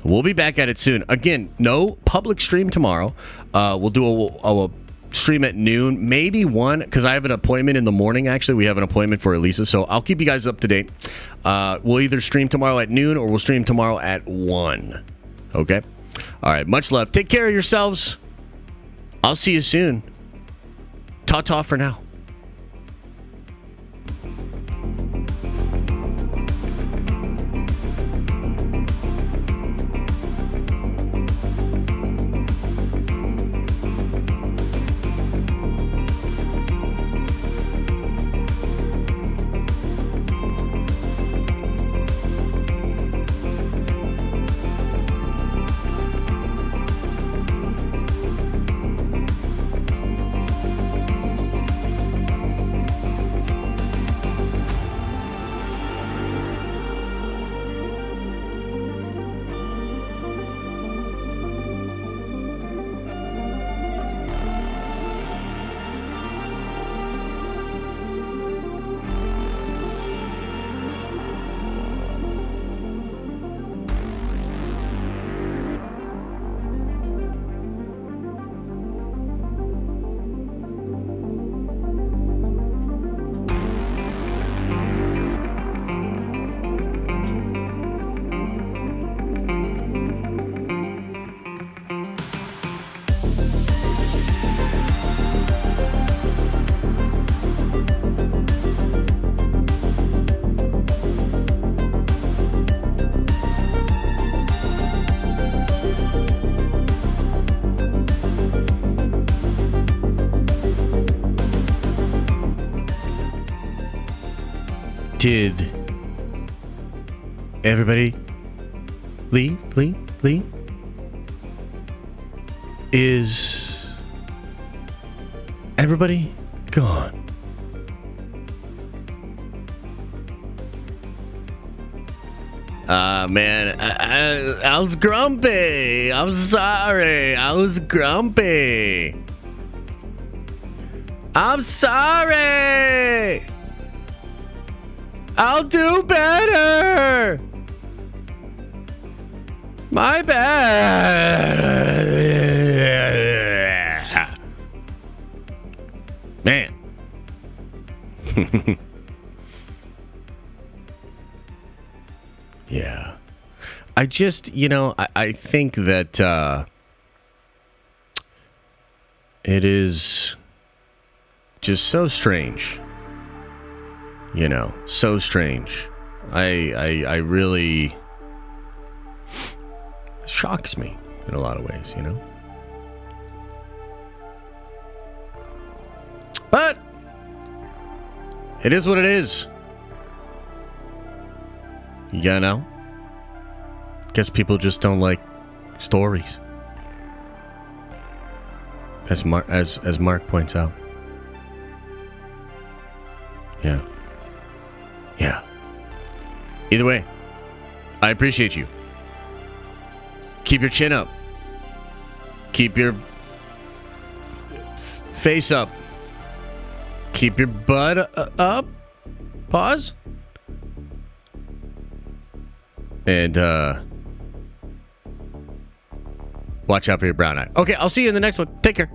We'll be back at it soon. Again, no public stream tomorrow. We'll do a stream at noon, maybe 1, because I have an appointment in the morning. Actually, we have an appointment for Elisa, so I'll keep you guys up to date. We'll either stream tomorrow at noon or we'll stream tomorrow at 1. Okay? All right, much love. Take care of yourselves. I'll see you soon. Ta-ta for now. Did everybody leave? Is everybody gone? Man, I was grumpy. I'm sorry. I was grumpy. I'm sorry. I'll do better. My bad. Man. Yeah. I just, I think that it is just so strange. So strange. I really... It shocks me in a lot of ways, But it is what it is. Guess people just don't like stories. As Mark points out. Yeah. Either way, I appreciate you. Keep your chin up. Keep your face up. Keep your butt up. Pause. And watch out for your brown eye. Okay, I'll see you in the next one. Take care.